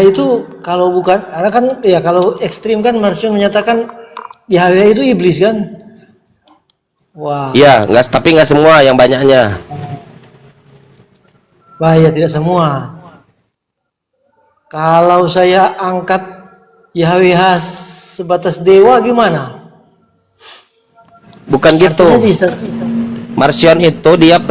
itu kalau bukan, karena kan ya kalau ekstrim kan Marcion menyatakan Yahweh itu iblis kan. Wah. Iya, tapi nggak semua, yang banyaknya. Bahaya, tidak semua. Kalau saya angkat YHWH sebatas dewa gimana? Bukan gitu. Marcion itu dia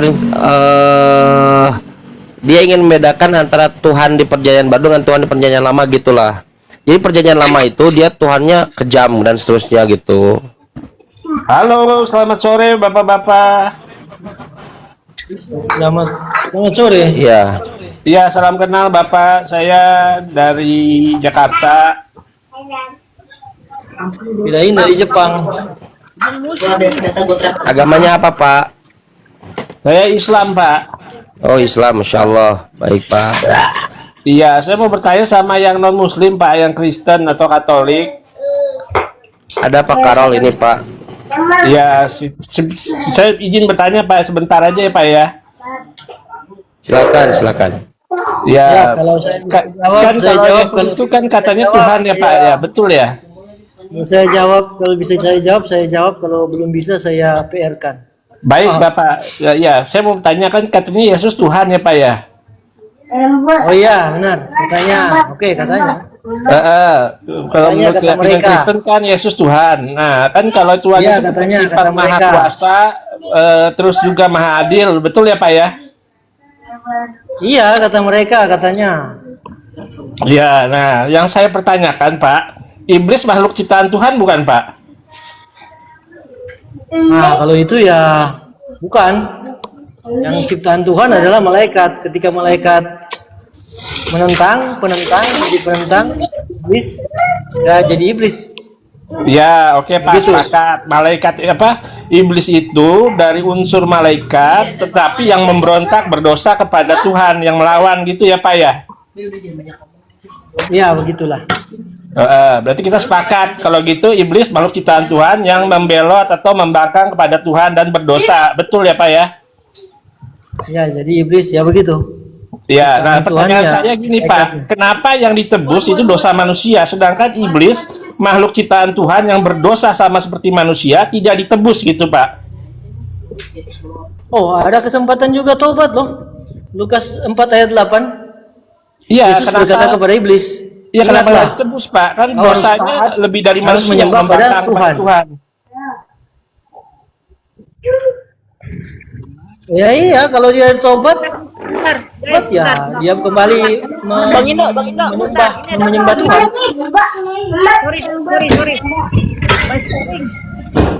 ingin membedakan antara Tuhan di Perjanjian Baru dengan Tuhan di Perjanjian Lama gitulah. Jadi Perjanjian Lama itu dia Tuhannya kejam dan seterusnya gitu. Halo, selamat sore Bapak-bapak. Selamat sore. Iya. Iya, salam kenal Bapak. Saya dari Jakarta. Bedain dari Jepang. Agamanya apa, Pak? Saya Islam, Pak. Oh, Islam, Masya Allah. Baik, Pak. Iya, saya mau bertanya sama yang non-Muslim, Pak, yang Kristen atau Katolik. Ada Pak Karol ini, Pak. Iya, saya izin bertanya, Pak, sebentar aja ya, Pak ya. Silakan. Ya, kalau saya jawab, kan saya kalau jawab, Yesus itu kan katanya Tuhan ya, Pak ya, betul ya? Saya jawab, kalau bisa saya jawab, kalau belum bisa saya PR-kan. Baik, Bapak. Ya, saya mau bertanya, kan katanya Yesus Tuhan ya, Pak ya? Oh iya, benar. Katanya, oke, katanya. Kalau menurut keyakinan Kristen kan Yesus Tuhan. Nah, kan kalau Tuhan iya, itu katanya, sifat maha kuasa, terus juga maha adil, betul ya, Pak ya? Iya, kata mereka, katanya. Ya, nah, yang saya pertanyakan, Pak, iblis makhluk ciptaan Tuhan bukan, Pak? Nah, kalau itu ya bukan. Yang ciptaan Tuhan adalah malaikat. Ketika malaikat penentang, iblis ya jadi iblis. Ya, oke, Pak, Begitu. sepakat. Malaikat iblis itu dari unsur malaikat, tetapi yang memberontak berdosa kepada Tuhan, yang melawan gitu ya, Pak ya? Ya, begitulah. Berarti kita sepakat kalau gitu iblis makhluk ciptaan Tuhan yang membelot atau membangkang kepada Tuhan dan berdosa, betul ya, Pak ya? Ya, jadi iblis ya begitu. Ya, nah Tuhan pertanyaan ya, saya gini, malaikatnya. Pak, kenapa yang ditebus itu dosa manusia, sedangkan iblis makhluk ciptaan Tuhan yang berdosa sama seperti manusia tidak ditebus gitu, Pak? Oh, ada kesempatan juga tobat loh. Lukas 4 ayat 8. Iya, Yesus berkata kepada iblis, iya, kenapa ingatlah, nggak ditebus, Pak? Kan kau harus dosanya taat, lebih dari harus manusia, menyembah pada membangkang kepada Tuhan. Tuhan. Ya iya, kalau dia tobat ya dia kembali menyembah Tuhan. Sorry.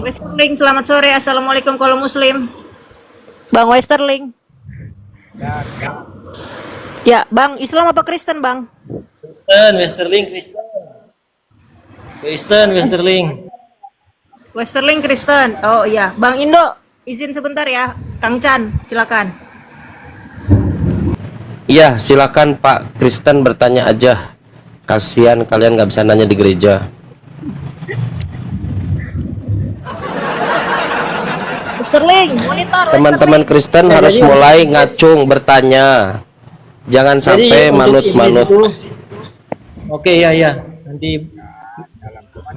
Westerling, selamat sore. Assalamualaikum kalau Muslim. Bang Westerling. Ya, Bang, Islam apa Kristen, Bang? Westerling. Westerling Kristen. Oh iya, Bang Indo, izin sebentar ya. Kang Chan, silakan. Iya, silakan Pak Kristen bertanya aja. Kasihan kalian nggak bisa nanya di gereja. Westerling, monitor. Teman-teman Kristen harus mulai ngacung bertanya. Jangan sampai manut-manut. Oke, ya. Nanti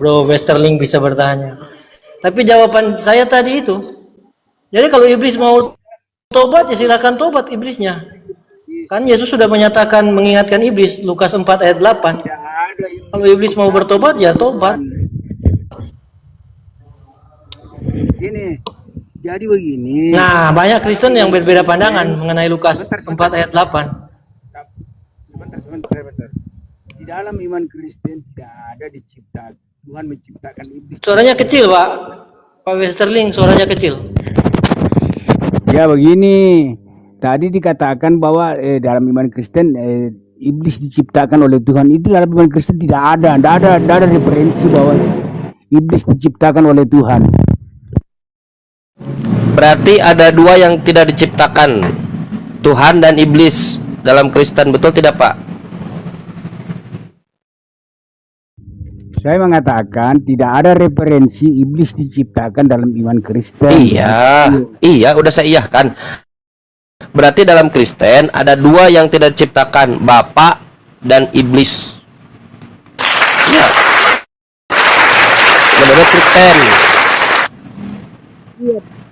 Bro Westerling bisa bertanya. Tapi jawaban saya tadi itu, jadi kalau iblis mau tobat ya silakan tobat iblisnya. Kan Yesus sudah menyatakan, mengingatkan iblis, Lukas 4 ayat 8. Kalau iblis mau bertobat ya tobat. Gini, jadi begini. Nah, banyak Kristen yang berbeda pandangan mengenai Lukas 4 ayat 8. Sebentar. Di dalam iman Kristen tidak ada diciptakan, Tuhan menciptakan iblis. Suaranya kecil, Pak Westerling, suaranya kecil. Ya begini, tadi dikatakan bahwa dalam iman Kristen iblis diciptakan oleh Tuhan. Itu dalam iman Kristen tidak ada referensi bahwa iblis diciptakan oleh Tuhan. Berarti ada dua yang tidak diciptakan, Tuhan dan iblis dalam Kristen, betul tidak, Pak? Saya mengatakan tidak ada referensi iblis diciptakan dalam iman Kristen. Iya, udah saya iyahkan. Berarti dalam Kristen ada dua yang tidak diciptakan, Bapa dan iblis. Ya. Menurut Kristen.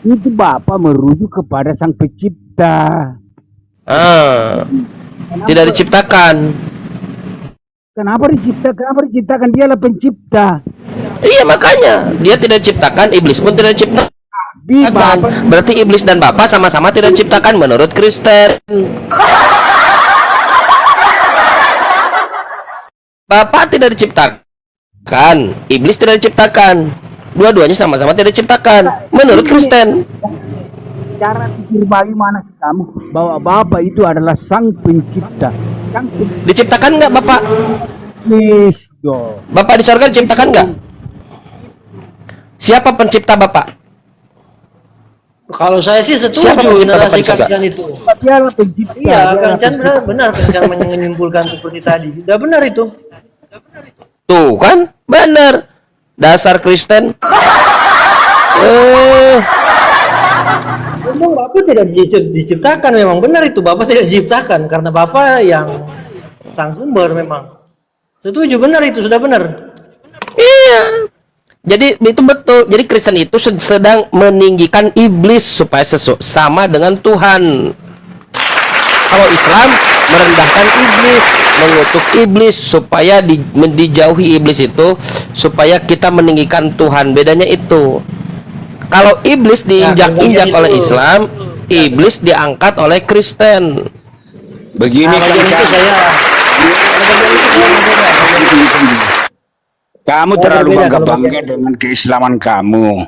Itu Bapak merujuk kepada Sang Pencipta. Tidak diciptakan. Kenapa diciptakan? Dialah pencipta. Iya, makanya dia tidak diciptakan, iblis pun tidak diciptakan. Berarti iblis dan Bapa sama-sama tidak diciptakan menurut Kristen. Bapa tidak diciptakan, iblis tidak diciptakan. Dua-duanya sama-sama tidak diciptakan menurut Kristen. Cara pikir bagaimana kamu bahwa Bapak itu adalah Sang Pencipta? Diciptakan nggak Bapak? Yes, dong. Bapak di sorga diciptakan nggak? Siapa pencipta Bapak? Kalau saya sih Siapa setuju pencipta narasi Bapak juga? Kang Chan itu. Dialah pencipta. Iya, Kang Chan benar Kang Chan menyimpulkan seperti tadi. Udah benar itu. Tuh kan, benar. Dasar Kristen. Memang Bapak tidak diciptakan, memang benar itu. Bapak tidak diciptakan karena Bapak yang sang sumber memang. Setuju, benar itu, sudah benar. Iya. Jadi itu betul. Jadi Kristen itu sedang meninggikan iblis supaya sama dengan Tuhan. Kalau Islam merendahkan iblis, mengutuk iblis supaya dijauhi iblis itu, supaya kita meninggikan Tuhan. Bedanya itu. Kalau iblis diinjak-injak oleh Islam, iblis diangkat oleh Kristen. Begini Nah, bagian itu saya kamu terlalu bangga-bangga dengan keislaman kamu.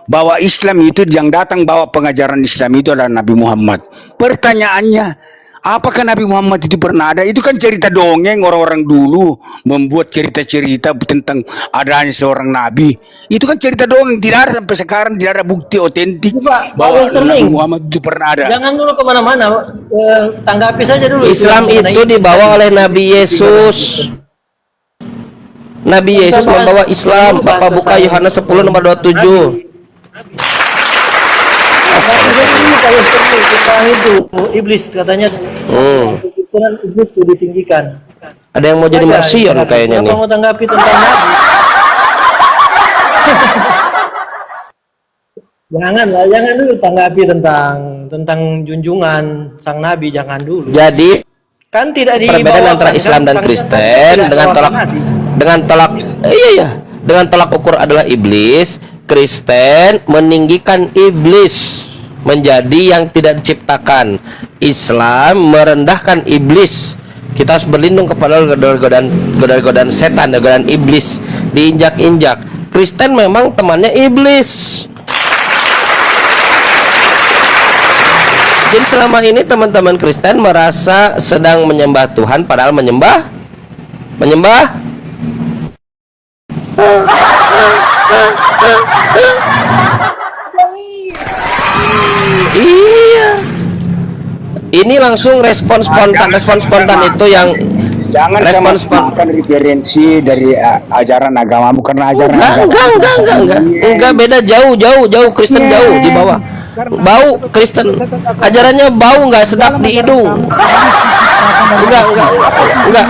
Bahwa Islam itu yang datang bawa pengajaran Islam itu adalah Nabi Muhammad. Pertanyaannya, apakah Nabi Muhammad itu pernah ada? Itu kan cerita dongeng, orang-orang dulu membuat cerita-cerita tentang adanya seorang Nabi. Itu kan cerita dongeng, tidak ada sampai sekarang, tidak ada bukti otentik bahwa Nabi Muhammad itu pernah ada. jangan dulu kemana-mana, tanggapi saja dulu. Islam itu dibawa oleh Nabi Yesus. Nabi Yesus membawa Islam. Bapak buka Yohanes 10 nomor 27. Tentang itu iblis katanya. Iblis itu ditinggikan. Ada yang mau jadi marsion kayaknya nih. Apa mau tanggapi tentang Nabi? Jangan dulu tanggapi tentang junjungan sang Nabi, jangan dulu. Jadi Kan tidak perbedaan antara Islam dan Kristen dengan tolak ukur adalah iblis. Kristen meninggikan iblis menjadi yang tidak diciptakan. Islam merendahkan iblis. Kita harus berlindung kepada godaan setan, godaan iblis, diinjak-injak. Kristen memang temannya iblis. Jadi selama ini teman-teman Kristen merasa sedang menyembah Tuhan, padahal menyembah iya. Ini langsung respon spontan itu yang Jangan sama-sama referensi dari ajaran agamamu karena ajaran enggak beda jauh Kristen jauh di bawah. Bau Kristen ajarannya bau, nggak sedap di hidung. Enggak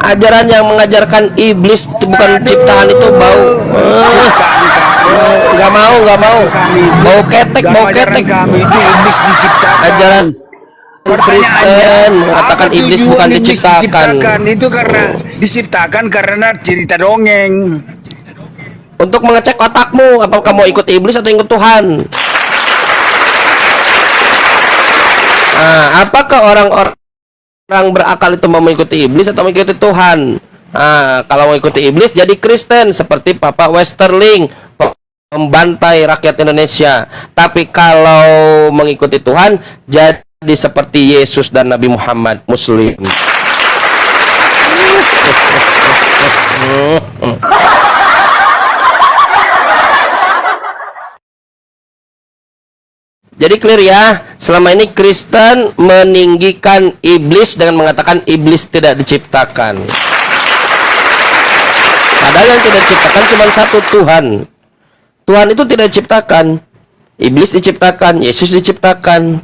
ajaran yang mengajarkan iblis bukan ciptaan itu bau. Nggak mau bau ketek kami itu iblis diciptakan. Ajaran Kristen mengatakan iblis bukan diciptakan. Itu karena diciptakan karena cerita dongeng. Untuk mengecek otakmu, apakah kamu ikut iblis atau ikut Tuhan? Nah, apakah orang berakal itu mau mengikuti iblis atau mengikuti Tuhan? Nah, kalau mengikuti iblis jadi Kristen seperti Papa Westerling, membantai rakyat Indonesia. Tapi kalau mengikuti Tuhan jadi seperti Yesus dan Nabi Muhammad, Muslim. Jadi clear ya, selama ini Kristen meninggikan iblis dengan mengatakan iblis tidak diciptakan. Padahal yang tidak diciptakan cuma satu, Tuhan. Tuhan itu tidak diciptakan. Iblis diciptakan, Yesus diciptakan.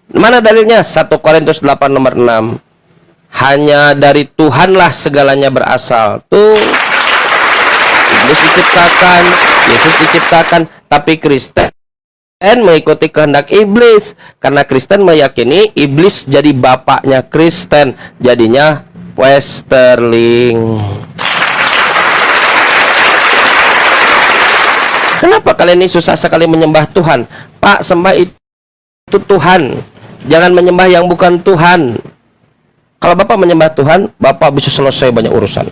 Mana dalilnya? 1 Korintus 8 nomor 6. hanya dari Tuhanlah segalanya berasal. Tuh, iblis diciptakan, Yesus diciptakan, tapi Kristen mengikuti kehendak iblis, karena Kristen meyakini iblis jadi bapaknya Kristen, jadinya Westerling. Kenapa kalian ini susah sekali menyembah Tuhan? Pak, sembah itu Tuhan, jangan menyembah yang bukan Tuhan. Kalau Bapak menyembah Tuhan, Bapak bisa selesai banyak urusan.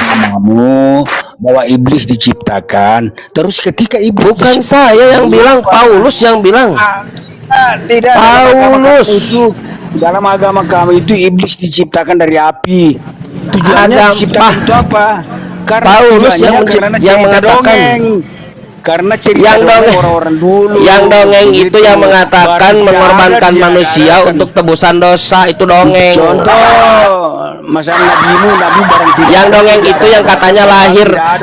Namamu bahwa iblis diciptakan, terus ketika iblis Bukan saya yang bilang, Paulus yang bilang. tidak Paulus. dalam agama kami itu iblis diciptakan dari api. Tujuannya Ada diciptakan apa? itu apa? Karena Paulus tujuannya yang karena yang cerita mengatakan. dongeng. Karena cerita Yang dongeng, orang-orang dulu. yang dongeng itu begitu. yang mengatakan Barang mengorbankan tidak ada, manusia diadakan. untuk tebusan dosa, itu dongeng. Contoh, masalah nabi barang tidak. Yang dongeng itu yang katanya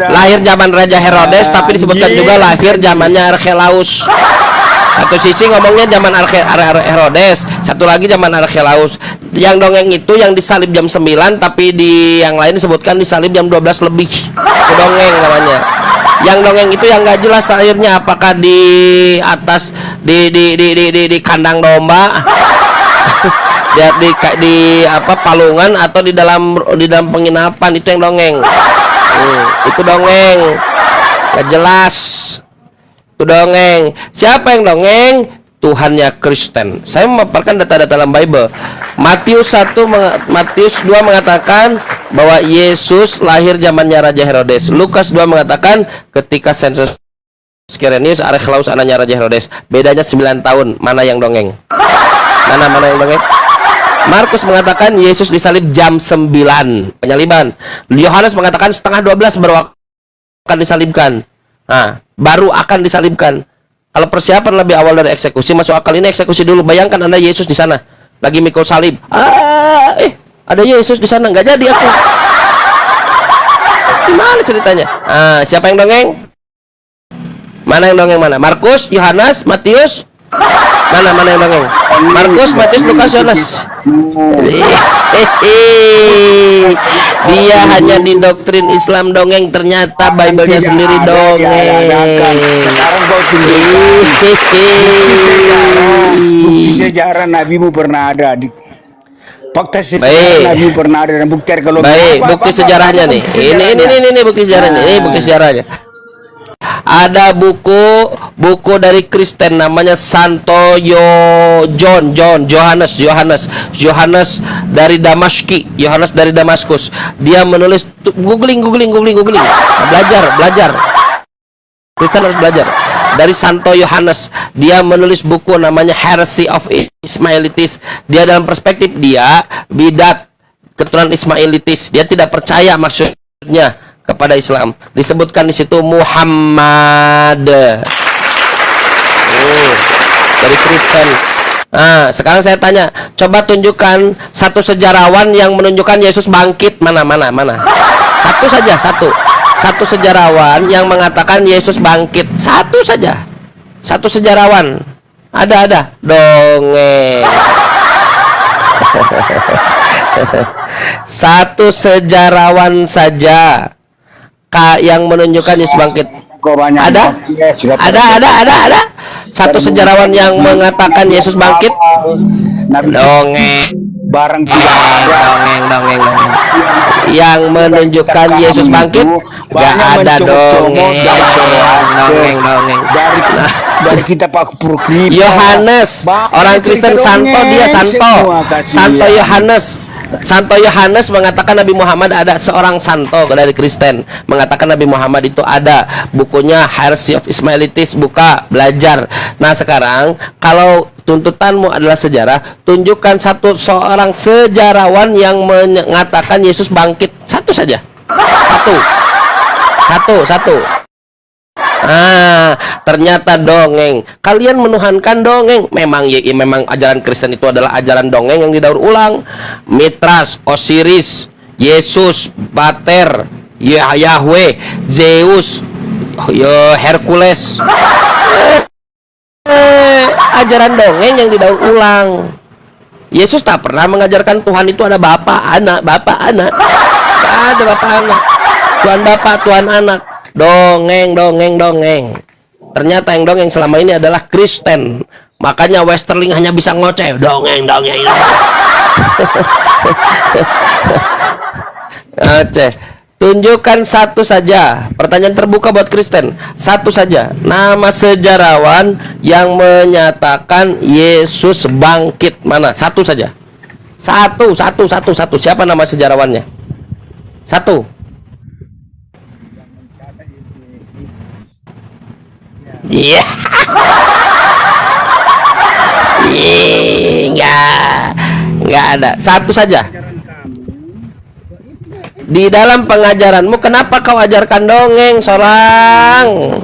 lahir zaman Raja Herodes, tapi disebutkan juga lahir zamannya Archelaus. Satu sisi ngomongnya zaman Herodes, satu lagi zaman Archelaus. Yang dongeng itu yang disalib jam 9, tapi di yang lain disebutkan disalib jam 12 lebih. Itu dongeng namanya. Yang dongeng itu yang nggak jelas akhirnya, apakah di atas di kandang domba, di apa palungan, atau di dalam penginapan, itu yang dongeng. Itu dongeng nggak jelas. Itu dongeng. Siapa yang dongeng? Tuhannya Kristen. Saya memaparkan data-data dalam Bible. Matius 2 mengatakan bahwa Yesus lahir zamannya Raja Herodes. Lukas 2 mengatakan ketika sensus Quirinius Archelaus anaknya Raja Herodes. Bedanya 9 tahun. Mana yang dongeng? Mana yang dongeng? Markus mengatakan Yesus disalib jam 9, penyaliban. Yohanes mengatakan setengah 12 baru akan disalibkan. Nah, baru akan disalibkan. Kalau persiapan lebih awal dari eksekusi, masuk akal ini eksekusi dulu. Bayangkan Anda Yesus di sana lagi mikul salib. Ada Yesus di sana, nggak jadi aku. Gimana ceritanya? Siapa yang dongeng? Mana yang dongeng mana? Markus, Yohanes, Matius? Mana yang dongeng? Markus, Matius, Lukas, Yohanes. Dia hanya di doktrin Islam dongeng, ternyata Bible-nya sendiri dongeng. Sekarang kau tunjukkan bukti sejarah nabimu pernah ada di fakta sejarah nabi pernah ada, dan bukti kalau bukti sejarahnya nih. Ini bukti sejarahnya. Ini bukti sejarahnya. Ada buku dari Kristen namanya Santo Yohanes dari Damaski, Yohanes dari Damaskus. Dia menulis, googling. Belajar. Kristen harus belajar. Dari Santo Yohanes, dia menulis buku namanya Heresy of Ismailites. Dia dalam perspektif dia bidat keturunan Ismailites. Dia tidak percaya maksudnya kepada Islam. Disebutkan di situ Muhammad. Dari Kristen. Nah, sekarang saya tanya, coba tunjukkan satu sejarawan yang menunjukkan Yesus bangkit. Mana? Satu saja, satu sejarawan yang mengatakan Yesus bangkit. Satu saja. Satu sejarawan. Ada. Dongeng. Satu sejarawan saja yang menunjukkan Yesus bangkit. Ada? Satu sejarawan yang mengatakan Yesus bangkit. Dongeng. Barang tidak Dongeng. Yang menunjukkan Yesus bangkit gak ada dongeng. Dari kita Pak Prokri Yohanes, orang Kristen Santo, dia Santo Yohanes mengatakan Nabi Muhammad ada. Seorang santo dari Kristen mengatakan Nabi Muhammad itu ada. Bukunya Heresy of Ismailites, buka, belajar. Nah sekarang kalau tuntutanmu adalah sejarah, tunjukkan seorang sejarawan yang mengatakan Yesus bangkit. Satu saja. Satu. Ternyata dongeng. Kalian menuhankan dongeng. Memang ajaran Kristen itu adalah ajaran dongeng yang didaur ulang. Mitras, Osiris, Yesus, Bater, Yahweh, Zeus, Hercules. ajaran dongeng yang didaur ulang. Yesus tak pernah mengajarkan Tuhan itu ada Bapa, Anak, Bapa, Anak. Tak ada Bapa, Anak. Tuhan Bapa, Tuhan Anak. Dongeng, dongeng, dongeng. Ternyata yang dongeng selama ini adalah Kristen. Makanya Westerling hanya bisa ngoceh. Dongeng, dongeng, dongeng. Ngoceh. Tunjukkan satu saja. Pertanyaan terbuka buat Kristen. Satu saja. Nama sejarawan yang menyatakan Yesus bangkit. Mana? Satu saja. Satu. Siapa nama sejarawannya? Satu. Iya. Nggak ada. Satu saja. Di dalam pengajaranmu, kenapa kau ajarkan dongeng, Solang?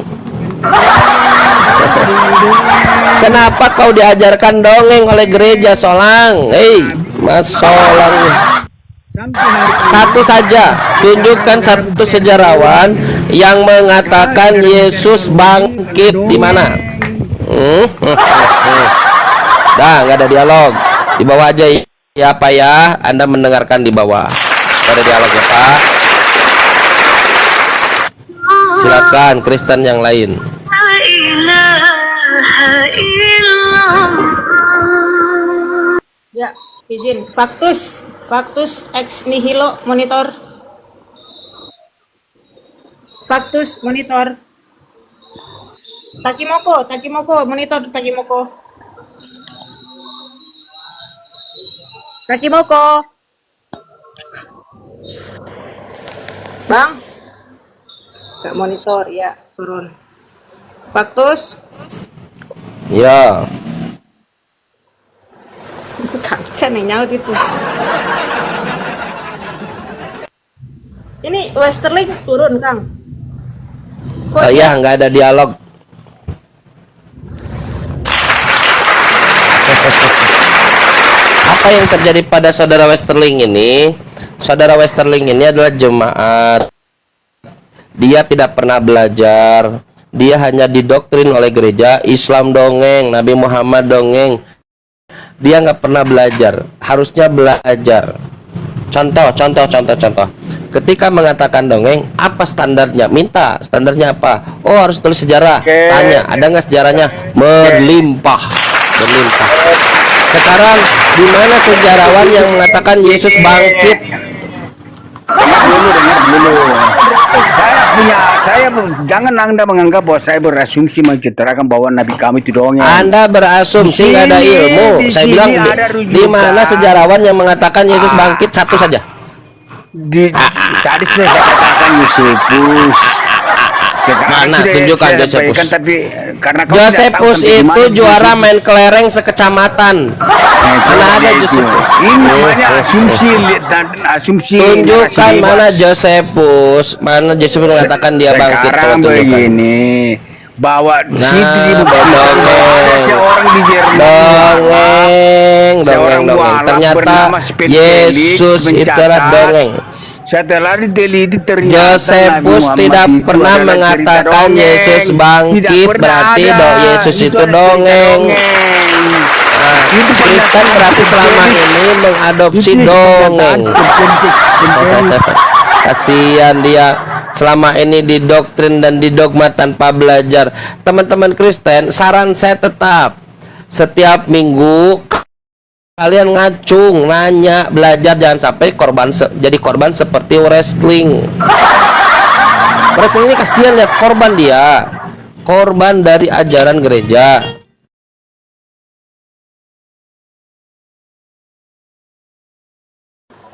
Kenapa kau diajarkan dongeng oleh gereja, Solang? Hei, Mas Solang. Satu saja. Tunjukkan satu sejarawan yang mengatakan Yesus bangkit. Di mana? Dah, nggak ada dialog. Di bawah aja ya Pak ya. Anda mendengarkan di bawah. Ada dialog ya Pak. Silakan Kristen yang lain. Ya, izin. Faktus ex nihilo monitor. Faktus monitor. Takimoko monitor Takimoko. Bang, gak monitor ya, turun. Faktus. Ya. Kangchan yang nyaut itu. Ini Westerling turun, Kang. Oh ya, nggak ada dialog. Apa yang terjadi pada saudara Westerling ini? Saudara Westerling ini adalah jemaat. Dia tidak pernah belajar. Dia hanya didoktrin oleh gereja. Islam dongeng, Nabi Muhammad dongeng. Dia nggak pernah belajar. Harusnya belajar. Contoh. Ketika mengatakan dongeng, apa standarnya? Minta standarnya apa? Oh, harus tulis sejarah. Tanya, ada nggak sejarahnya? Berlimpah. Sekarang di mana sejarawan yang mengatakan Yesus bangkit? Jangan Anda menganggap bahwa saya berasumsi menceritakan bahwa Nabi kami itu dongeng. Anda berasumsi nggak ada ilmu. Saya bilang di mana sejarawan yang mengatakan Yesus bangkit? Satu saja. Tadi sudah saya katakan Yosefus. Mana? Tunjukkan Yosefus. Tapi karena Yosefus itu juara main kelereng sekecamatan. Mana ada Yosefus? Ini namanya asumsi. Tunjukkan mana Yosefus. Mana Yosefus mengatakan dia bangkit? Sekarang begini, bahwa dongeng. Ternyata Yesus itu adalah dongeng. Setelah diteliti ternyata Yosefus tidak pernah mengatakan Yesus bangkit, berarti Yesus itu dongeng. Kristen berarti selama ini mengadopsi dongeng. Kasihan dia selama ini didoktrin dan didogma tanpa belajar. Teman-teman Kristen, saran saya tetap setiap minggu kalian ngacung, nanya, belajar, jangan sampai jadi korban seperti wrestling. Wrestling ini kasihan, lihat korban dia, korban dari ajaran gereja.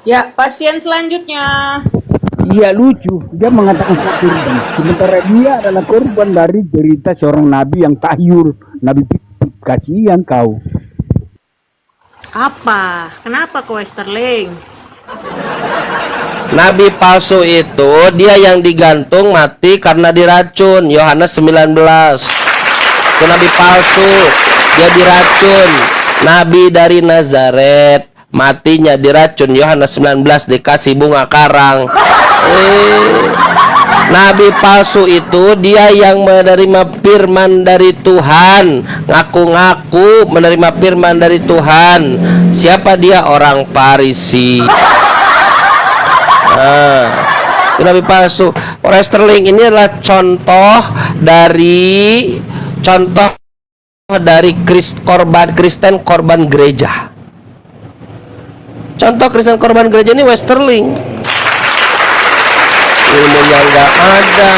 Ya, pasien selanjutnya. Iya, lucu. Dia mengatakan saya korban, sementara dia adalah korban dari cerita seorang nabi yang tahyur, nabi fiktif. Kasihan kau. Apa? Kenapa ke Westerling? Nabi palsu itu dia yang digantung mati karena diracun. Yohanes 19. Itu nabi palsu, dia diracun. Nabi dari Nazaret matinya diracun. Yohanes 19 dikasih bunga karang. Nabi palsu itu dia yang menerima firman dari Tuhan, ngaku-ngaku menerima firman dari Tuhan. Siapa dia? Orang Farisi. Nah, itu nabi palsu. Westerling ini adalah contoh dari Kristen korban gereja. Contoh Kristen korban gereja ini Westerling. Ilmunya nggak ada,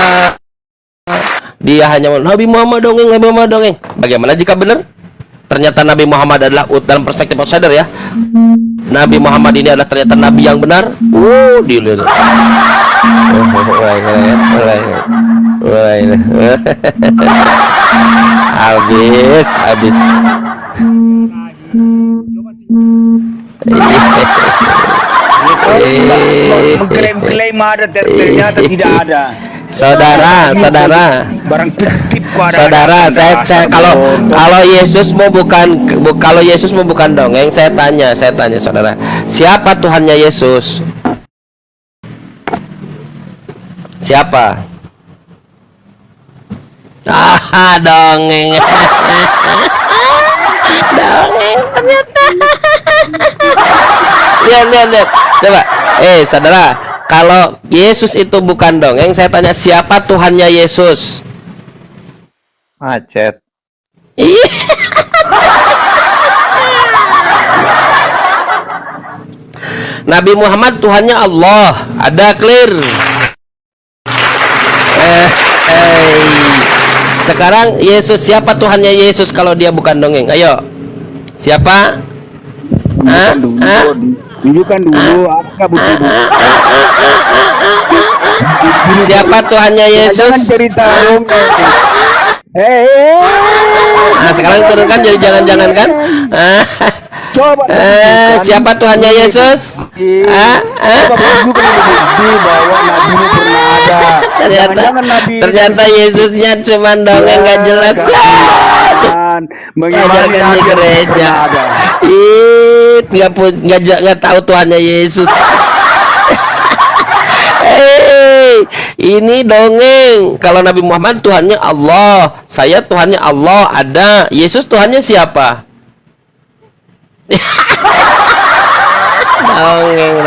dia hanya Nabi Muhammad dongeng, Nabi Muhammad dongeng. Bagaimana jika benar ternyata Nabi Muhammad adalah dalam perspektif outsider ya, Nabi Muhammad ini adalah ternyata Nabi yang benar. Dilihat habis Mengklaim ada, ternyata tidak ada. Saudara, Barang kutip saudara, saya kalau Yesus mau bukan dongeng, saya tanya saudara, siapa Tuhannya Yesus? Siapa? Dongeng. Dongeng ternyata. Lihat. Coba. Saudara, kalau Yesus itu bukan dongeng, saya tanya siapa Tuhannya Yesus? Macet. Nabi Muhammad Tuhannya Allah. Ada clear. Sekarang Yesus, siapa Tuhannya Yesus kalau dia bukan dongeng? Ayo. Siapa? Tunjukkan dulu apa bukti. Siapa Tuhannya Yesus? Jangan cerita. Nah, sekarang turunkan jadi jangan-jangan kan? Coba. Siapa Tuhannya Yesus? Bukti bahwa Nabi ini pernah ada. Ternyata Yesusnya cuma dongeng nggak jelas. Mengajarkan di gereja. Nggak tahu Tuhannya Yesus. Ini dongeng. Kalau Nabi Muhammad Tuhannya Allah, saya Tuhannya Allah ada. Yesus Tuhannya siapa? Dongeng.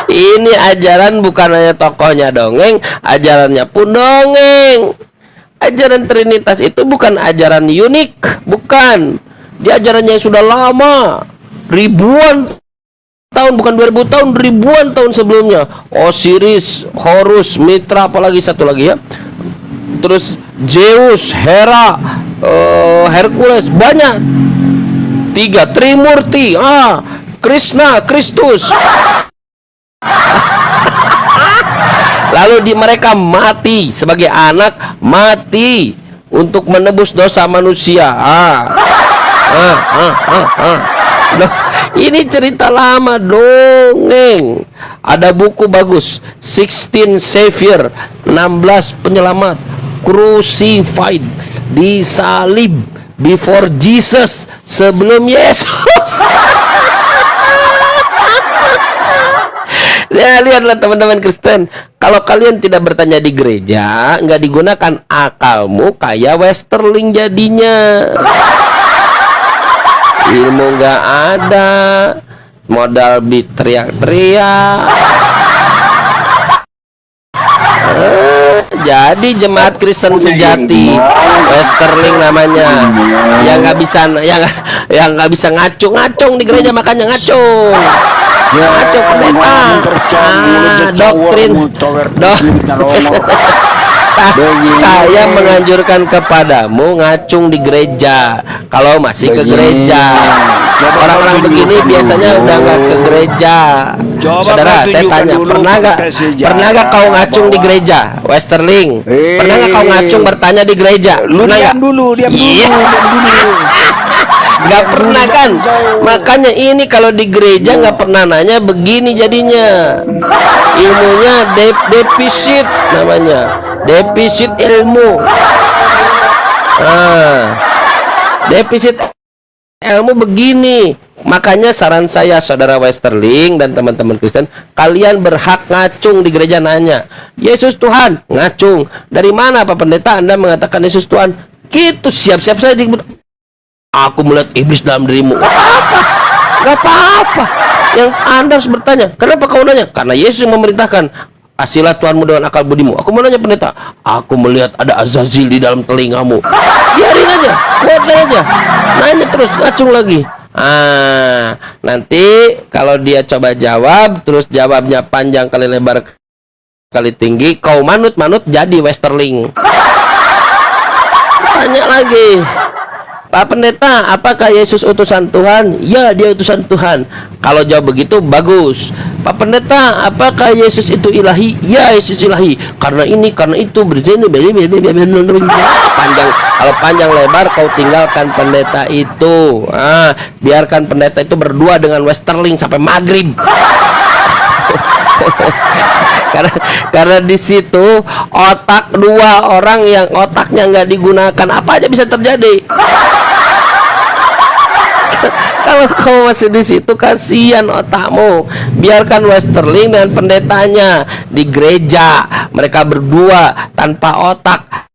Ini ajaran bukan hanya tokohnya dongeng, ajarannya pun dongeng. Ajaran Trinitas itu bukan ajaran unik, bukan. Dia ajarannya yang sudah lama, ribuan tahun, bukan 2000 tahun, ribuan tahun sebelumnya. Osiris, Horus, Mitra, apalagi satu lagi ya. Terus Zeus, Hera, Hercules, banyak. 3 Trimurti, Krishna, Kristus. Lalu mereka mati sebagai anak, mati untuk menebus dosa manusia. Loh, ini cerita lama dongeng. Ada buku bagus, 16 Savior, 16 penyelamat, crucified, disalib, before Jesus, sebelum Yesus. Ya, lihatlah teman-teman Kristen, kalau kalian tidak bertanya di gereja, nggak digunakan akalmu, kayak Westerling jadinya. Ilmu nggak ada, modal teriak-teriak. Jadi jemaat Kristen sejati, Westerling namanya, yang nggak bisa ngacung di gereja, makanya ngacung. Pendeta, doktrin. Saya menganjurkan kepadamu ngacung di gereja kalau masih ke gereja. Orang-orang begini biasanya udah nggak ke gereja. Saudara, saya tanya, pernah nggak kau ngacung di gereja, Westerling? Pernah nggak kau ngacung bertanya di gereja? Diam dulu. Nggak pernah kan? Makanya ini kalau di gereja nggak pernah nanya, begini jadinya. Ilmunya defisit namanya, defisit ilmu. Defisit ilmu begini. Makanya saran saya, saudara Westerling dan teman-teman Kristen, kalian berhak ngacung di gereja, nanya, Yesus Tuhan, ngacung. Dari mana Pak Pendeta Anda mengatakan Yesus Tuhan? Gitu, siap-siap saja. Aku melihat iblis dalam dirimu. Gak apa-apa. Yang Anda harus bertanya, kenapa kau nanya? Karena Yesus yang memerintahkan, kasihlah Tuhanmu dengan akal budimu. Aku mau nanya pendeta, aku melihat ada Azazil di dalam telingamu. Biarin aja, kuatkan aja. Nanya terus, ngacung lagi. Nanti kalau dia coba jawab, terus jawabnya panjang kali lebar kali tinggi, kau manut-manut jadi Westerling. Tanya lagi, Pak Pendeta, apakah Yesus utusan Tuhan? Ya, dia utusan Tuhan. Kalau jawab begitu, bagus. Pak Pendeta, apakah Yesus itu ilahi? Ya, Yesus ilahi. Karena ini, karena itu, panjang. Kalau panjang lebar, kau tinggalkan pendeta itu. Biarkan pendeta itu berdua dengan Westerling sampai maghrib. karena di situ otak dua orang yang otaknya nggak digunakan, apa aja bisa terjadi. Kalau kau masih di situ, kasihan otakmu. Biarkan Westerling dan pendetanya di gereja, mereka berdua tanpa otak,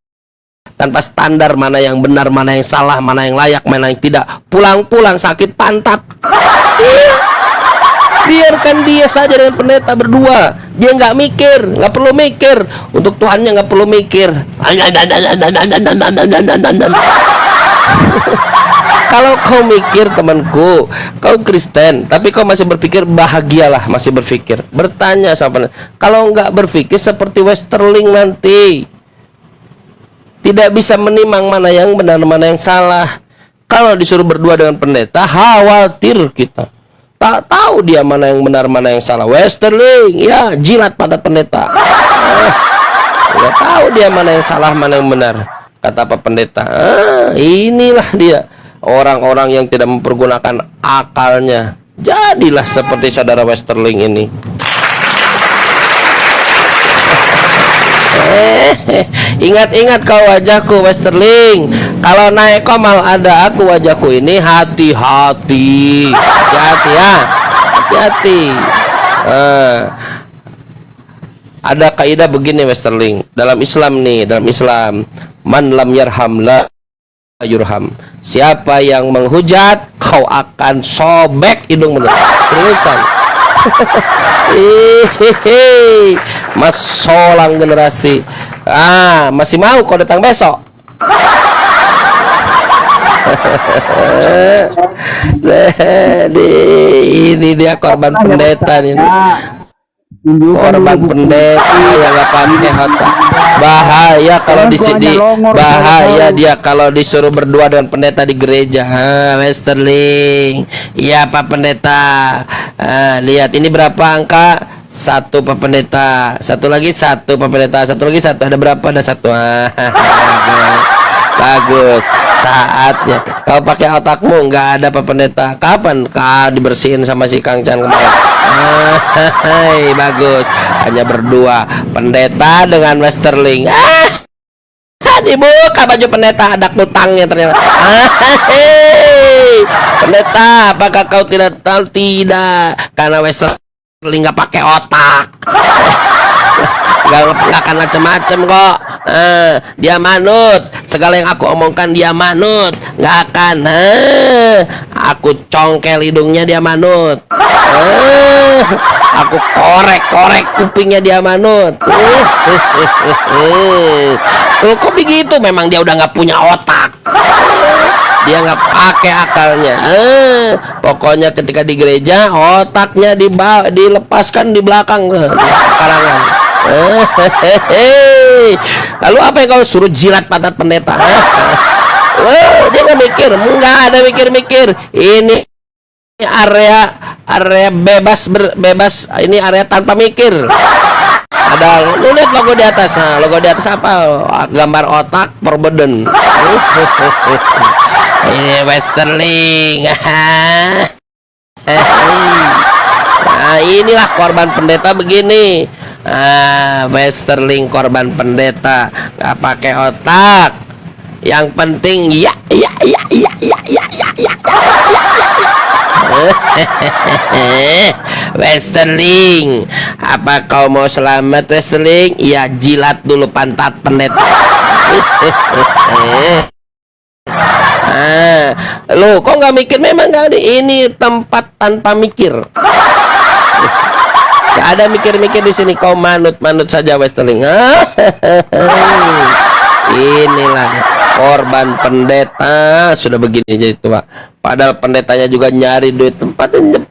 tanpa standar, mana yang benar, mana yang salah, mana yang layak, mana yang tidak. Pulang-pulang sakit pantat. Biarkan dia saja dengan pendeta berdua. Dia nggak mikir, nggak perlu mikir. Untuk Tuhannya nggak perlu mikir. Kalau kau mikir, temanku, kau Kristen, tapi kau masih berpikir, bahagialah masih berpikir. Bertanya sama pendeta. Kalau nggak berpikir seperti Westerling nanti, tidak bisa menimang mana yang benar, mana yang salah. Kalau disuruh berdua dengan pendeta, khawatir kita. Tak tahu dia mana yang benar, mana yang salah. Westerling, ya, jilat pantat pendeta. Tidak tahu dia mana yang salah, mana yang benar. Kata Pak Pendeta, inilah dia, orang-orang yang tidak mempergunakan akalnya. Jadilah seperti saudara Westerling ini. Ingat-ingat kau wajahku, Westerling. Kalau naik komal ada aku, wajahku ini, hati-hati. Hati-hati ya, hati-hati. Ada kaidah begini, Westerling, dalam Islam nih, dalam Islam, man lam yarham la yurham. Siapa yang menghujat, kau akan sobek hidung menurut. Seriusan. Mas solang generasi. Masih mau kau datang besok? Ini dia korban pendeta nih. Korban pendeta yang nggak pakai otak. Bahaya kalau di sini, bahaya dia kalau disuruh berdua dengan pendeta di gereja. Westerling, iya Pak Pendeta. Lihat ini berapa angka? Satu Pak Pendeta, satu lagi satu Pak Pendeta, satu lagi satu. Ada berapa? Ada satu. Bagus, bagus. Saatnya kau pakai otakmu, nggak ada Pak Pendeta. Kapan kau dibersihin sama si Kang Chan kemarin? Bagus. Hanya berdua, pendeta dengan Westerling. Dibuka baju pendeta, ada kutangnya ternyata. Pendeta, apakah kau tidak tahu? Tidak, karena Westerling nggak pakai otak. Nggak akan macem-macem kok. Dia manut, segala yang aku omongkan dia manut. Nggak akan. Aku congkel hidungnya, dia manut. Aku korek-korek kupingnya, dia manut. Kok begitu? Memang dia udah nggak punya otak. Dia nggak pakai akalnya. Pokoknya ketika di gereja, otaknya dilepaskan di belakang karangan. Lalu apa yang kau suruh jilat pantat pendeta? Dia nggak mikir, nggak ada mikir-mikir. Ini area bebas, ini area tanpa mikir. Ada, lu lihat logo di atas. Logo di atas apa? Gambar otak forbidden. Ini Westerling. Inilah korban pendeta begini. Westerling korban pendeta, nggak pakai otak. Yang penting ya. Westerling, apa kau mau selamat Westerling? Iya, jilat dulu pantat pendeta. Lo kok nggak mikir? Memang nggak ada, ini tempat tanpa mikir. Gak ada mikir-mikir di sini. Kau manut saja Westerling. Inilah korban pendeta sudah begini jadi tua. Padahal pendetanya juga nyari duit, tempatnya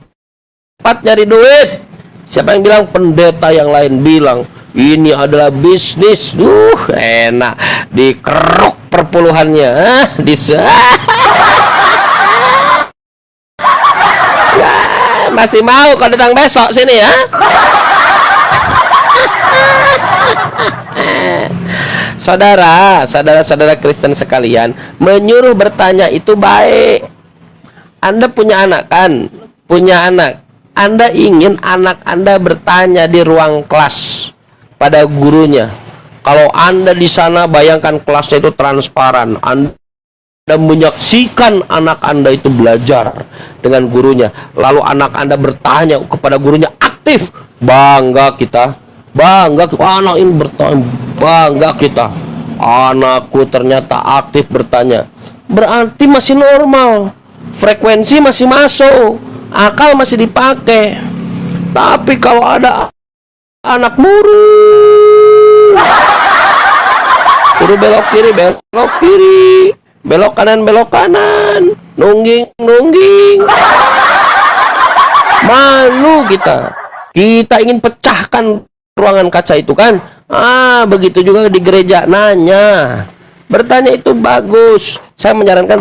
cepat nyari duit. Siapa yang bilang? Pendeta yang lain bilang ini adalah bisnis. Enak dikeruk perpuluhannya. Masih mau kau datang besok sini ya? Saudara-saudara Kristen sekalian, menyuruh bertanya itu baik. Anda punya anak kan? Punya anak. Anda ingin anak Anda bertanya di ruang kelas pada gurunya. Kalau Anda di sana, bayangkan kelasnya itu transparan. Anda menyaksikan anak Anda itu belajar dengan gurunya. Lalu anak Anda bertanya kepada gurunya aktif. Bangga kita. Bangga anak ini bertanya. Bangga kita. Anakku ternyata aktif bertanya. Berarti masih normal. Frekuensi masih masuk. Akal masih dipakai. Tapi kalau ada anak murung, suruh belok kiri, belok kanan, nungging. Malu kita. Kita ingin pecahkan ruangan kaca itu kan. Begitu juga di gereja. Bertanya itu bagus. Saya menyarankan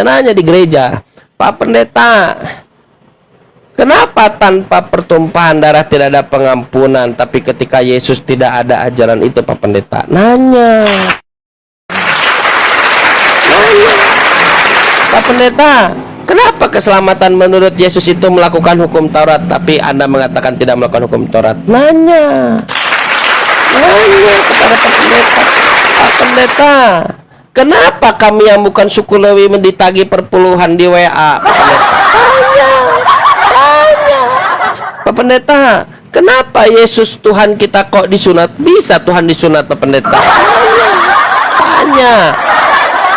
nanya di gereja. Pak Pendeta, kenapa tanpa pertumpahan darah tidak ada pengampunan, tapi ketika Yesus tidak ada ajaran itu, Pak Pendeta? Nanya. Pak Pendeta, kenapa keselamatan menurut Yesus itu melakukan hukum Taurat, tapi Anda mengatakan tidak melakukan hukum Taurat? Nanya kepada Pak Pendeta. Pak Pendeta, kenapa kami yang bukan suku Lewi ditagih perpuluhan di WA? Pak Pendeta, tanya. Pak Pendeta, kenapa Yesus Tuhan kita kok disunat? Bisa Tuhan disunat, Pak Pendeta?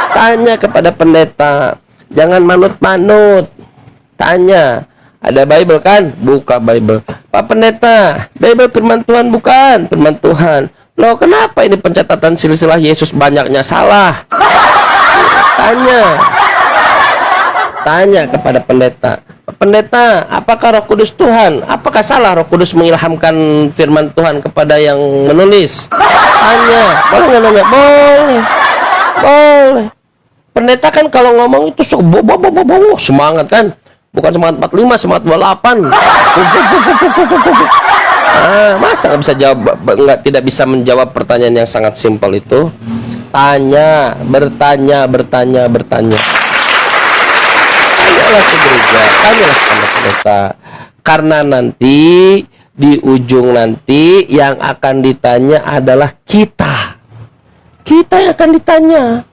Tanya kepada pendeta. Jangan manut-manut. Tanya. Ada Bible kan? Buka Bible. Pak Pendeta, Bible firman Tuhan bukan? Firman Tuhan. Loh, kenapa ini pencatatan silsilah Yesus banyaknya salah? Tanya kepada pendeta. Pendeta, apakah Roh Kudus Tuhan? Apakah salah Roh Kudus mengilhamkan firman Tuhan kepada yang menulis? Tanya. Boleh nggak nanya? Boleh. Pendeta kan kalau ngomong itu semangat kan? Bukan semangat 45, semangat 28. Masa nggak bisa jawab, tidak bisa menjawab pertanyaan yang sangat simpel itu? Bertanya. Tanyalah ke gereja, tanyalah kepada pendeta. Karena nanti di ujung nanti yang akan ditanya adalah kita. Kita yang akan ditanya.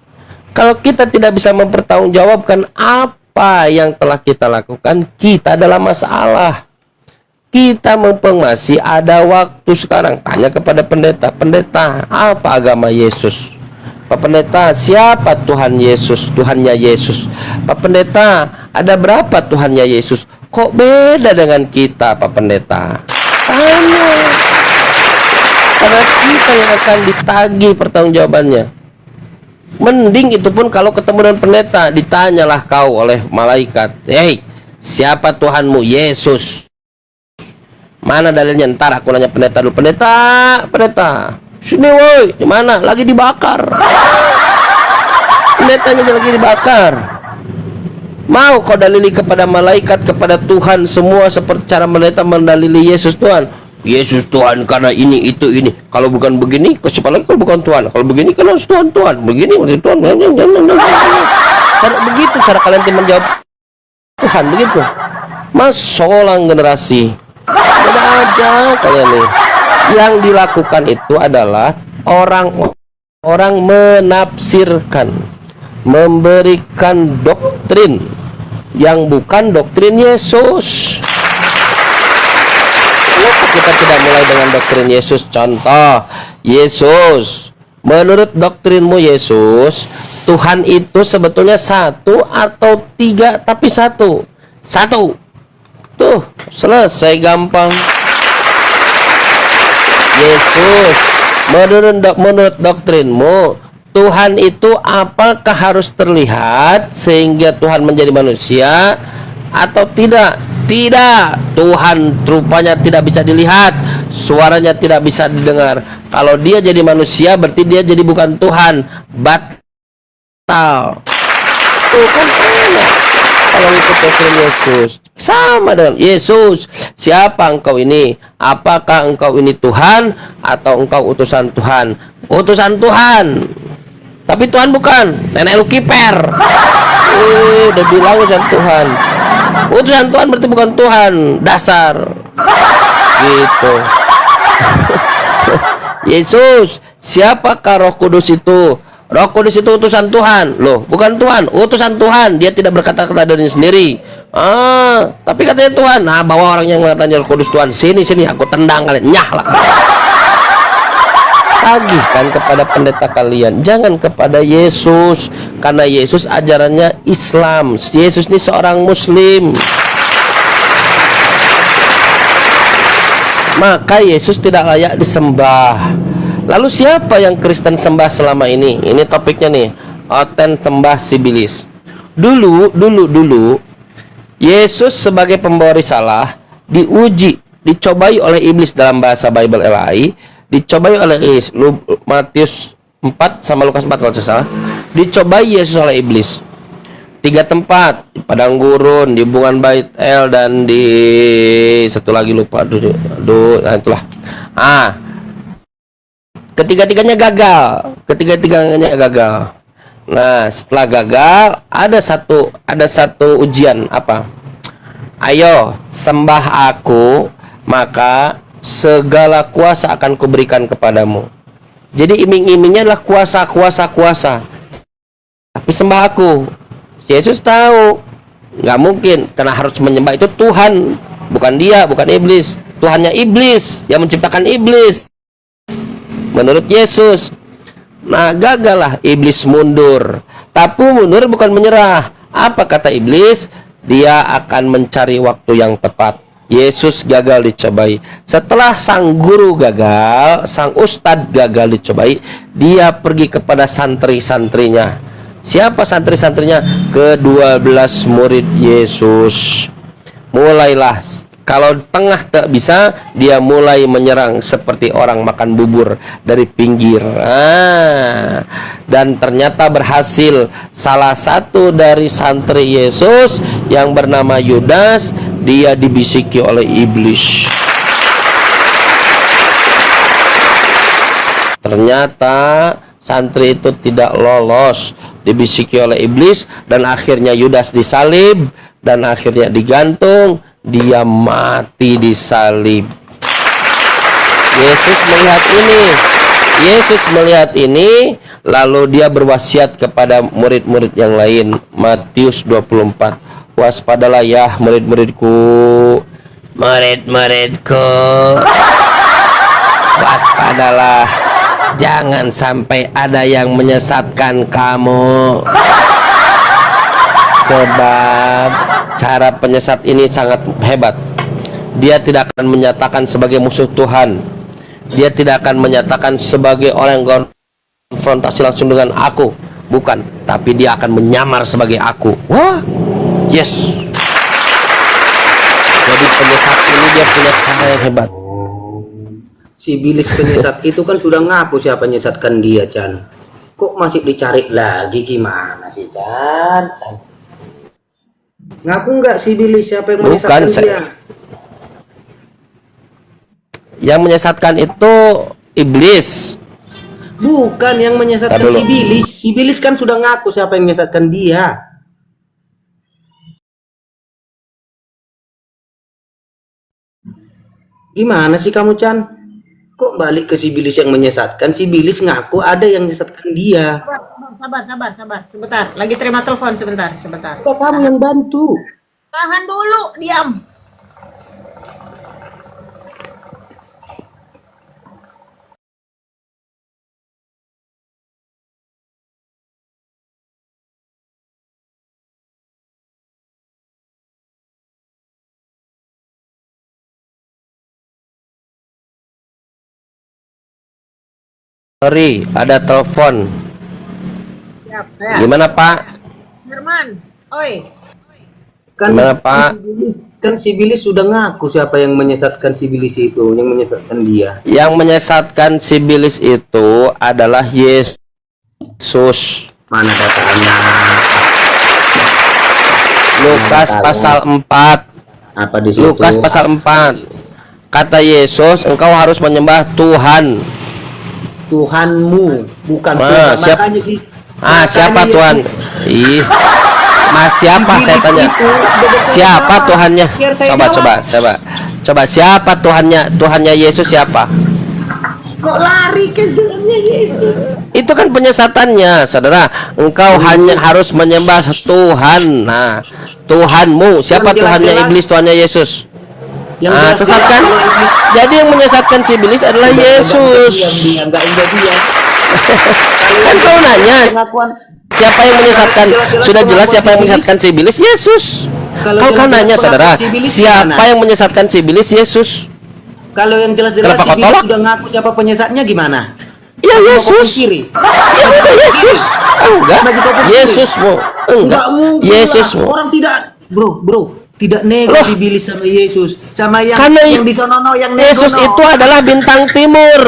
Kalau kita tidak bisa mempertanggungjawabkan apa yang telah kita lakukan, kita adalah masalah. Kita mumpung masih ada waktu sekarang, tanya kepada pendeta. Pendeta, apa agama Yesus? Pak Pendeta, siapa Tuhan Yesus? Tuhannya Yesus. Pak Pendeta, ada berapa Tuhannya Yesus? Kok beda dengan kita, Pak Pendeta? Tanya. Karena kita yang akan ditagih pertanggungjawabannya. Mending itu pun kalau ketemu dengan pendeta, ditanyalah kau oleh malaikat. Hei, siapa Tuhanmu? Yesus. Mana dalilnya? Ntar aku nanya pendeta dulu. Pendeta, sini woi, di mana? Lagi dibakar. Pendetanya lagi dibakar. Mau kau dalili kepada malaikat, kepada Tuhan semua seperti cara pendeta mendalili Yesus Tuhan? Yesus Tuhan karena ini, itu, ini. Kalau bukan begini, kalau bukan Tuhan. Kalau begini kan harus Tuhan. Begini harus Tuhan. Cara begitu cara kalian menjawab Tuhan begitu. Mas solang generasi. Beda aja kalian nih. Yang dilakukan itu adalah orang menafsirkan, memberikan doktrin yang bukan doktrin Yesus. Kenapa kita tidak mulai dengan doktrin Yesus? Contoh, Yesus, menurut doktrinmu Yesus, Tuhan itu sebetulnya satu atau tiga, tapi satu. Satu. Tuh, selesai, gampang. Yesus, menurut doktrinmu, Tuhan itu apakah harus terlihat sehingga Tuhan menjadi manusia atau tidak? Tidak. Tuhan rupanya tidak bisa dilihat, suaranya tidak bisa didengar. Kalau dia jadi manusia berarti dia jadi bukan Tuhan, batal. Tuh kan enak. Kalau ikut doktrin Yesus sama dengan Yesus, siapa engkau ini? Apakah engkau ini Tuhan atau engkau utusan Tuhan? Utusan Tuhan, tapi Tuhan bukan. Nenek lu kiper. Udah bilang utusan Tuhan. Utusan Tuhan berarti bukan Tuhan. Dasar. Gitu. Yesus, siapakah Roh Kudus itu? Roh Kudus itu utusan Tuhan. Loh, bukan Tuhan, utusan Tuhan. Dia tidak berkata-kata dari sendiri. Tapi katanya Tuhan. Nah, bawa orang yang mengatakan Roh Kudus Tuhan. Sini, aku tendang kalian. Nyah lah. Tagihkan kepada pendeta kalian, jangan kepada Yesus, karena Yesus ajarannya Islam. Yesus ini seorang Muslim, maka Yesus tidak layak disembah. Lalu siapa yang Kristen sembah selama ini? Ini topiknya nih, oten sembah sibilis. Dulu Yesus sebagai pembawa risalah diuji, dicobai oleh iblis dalam bahasa Bible LAI. Dicobai oleh Matius 4 sama Lukas 4 kalau tidak salah. Dicobai Yesus oleh iblis 3 tempat, di padang gurun, di hubungan Bait El, dan di satu lagi lupa. Nah itulah. Ketiga-tiganya gagal. Nah, setelah gagal ada satu ujian. Apa? Ayo sembah aku, maka segala kuasa akan kuberikan kepadamu. Jadi iming-imingnya adalah kuasa. Tapi sembah aku. Yesus tahu nggak mungkin, karena harus menyembah itu Tuhan, bukan dia, bukan iblis. Tuhannya iblis, yang menciptakan iblis menurut Yesus. Nah, gagallah, iblis mundur. Tapi mundur bukan menyerah. Apa kata iblis? Dia akan mencari waktu yang tepat. Yesus gagal dicobai. Setelah sang guru gagal, sang ustadz gagal dicobai, dia pergi kepada santri-santrinya. Siapa santri-santrinya? Ke-12 murid Yesus. Mulailah, kalau tengah tak bisa, dia mulai menyerang seperti orang makan bubur dari pinggir. Dan ternyata berhasil. Salah satu dari santri Yesus yang bernama Yudas, dia dibisiki oleh iblis. Ternyata santri itu tidak lolos, dibisiki oleh iblis, dan akhirnya Yudas disalib, dan akhirnya digantung. Dia mati disalib. Yesus melihat ini, lalu dia berwasiat kepada murid-murid yang lain. Matius 24. Waspadalah ya murid-muridku, waspadalah, jangan sampai ada yang menyesatkan kamu, sebab cara penyesat ini sangat hebat. Dia tidak akan menyatakan sebagai musuh Tuhan, dia tidak akan menyatakan sebagai orang yang konfrontasi langsung dengan aku, bukan, tapi dia akan menyamar sebagai aku. Wah, yes. Jadi penyesat ini dia punya cara yang hebat. Si bilis penyesat itu kan sudah ngaku siapa menyesatkan dia, Chan. Kok masih dicari lagi, gimana sih, Chan? Ngaku nggak si bilis siapa yang menyesatkan dia? Yang menyesatkan itu iblis. Bukan yang menyesatkan si bilis. Si bilis kan sudah ngaku siapa yang menyesatkan dia. Gimana sih kamu, Chan? Kok balik ke si Bilis yang menyesatkan? Si Bilis ngaku ada yang menyesatkan dia. Sabar, sebentar. Lagi terima telepon sebentar. Kok kamu yang bantu? Tahan dulu, diam. Sorry, ada telepon. Siap, saya. Gimana Pak? Herman, oi. Gimana Pak? Kan si Bilis sudah ngaku siapa yang menyesatkan si Bilis itu, yang menyesatkan dia. Yang menyesatkan si Bilis itu adalah Yesus. Mana datanya? Lukas pasal 4. Apa di situ? Lukas pasal 4. Kata Yesus, engkau harus menyembah Tuhan. Tuhanmu, bukan Nah, Tuhan. siapa? Makanya sih. Siapa makanya Tuhan? Yesus- Ih. Mas siapa Si saya Bilis tanya? itu, udah Siapa jawab. Tuhannya? Biar saya Coba jawab. coba siapa Tuhannya? Tuhannya Yesus siapa? Kok lari ke dalamnya Yesus? Itu kan penyesatannya, saudara. Engkau hanya harus menyembah Tuhan. Nah, Tuhanmu. Siapa Yang Tuhannya jelas-jelas. iblis? Tuhannya Yesus. Yang Nah, jelas-jelas sesat kan? kalau iblis- Jadi yang menyesatkan si iblis adalah Yesus. Enggak dia. Kan kau nanya, Pengakuan siapa yang menyesatkan? Sudah jelas siapa yang menyesatkan si iblis? Yesus. Kalau Kau kan jelas-jelas nanya, saudara, pengakuan si iblis siapa gimana? yang menyesatkan si iblis? Yesus. Kalau yang jelas-jelas Kenapa si kau Bilis tolak? sudah ngaku siapa penyesatnya gimana? Ya Masih mau kau Yesus. pungkiri? Ya udah Yesus. Enggak. Masih kau pungkiri? Yesusmu. Enggak. Mungkin Yesusmu. lah. Orang tidak, bro, tidak nego Loh. si Bilis sama Yesus, sama yang Karena di sonono yang nego. Yesus itu adalah bintang timur.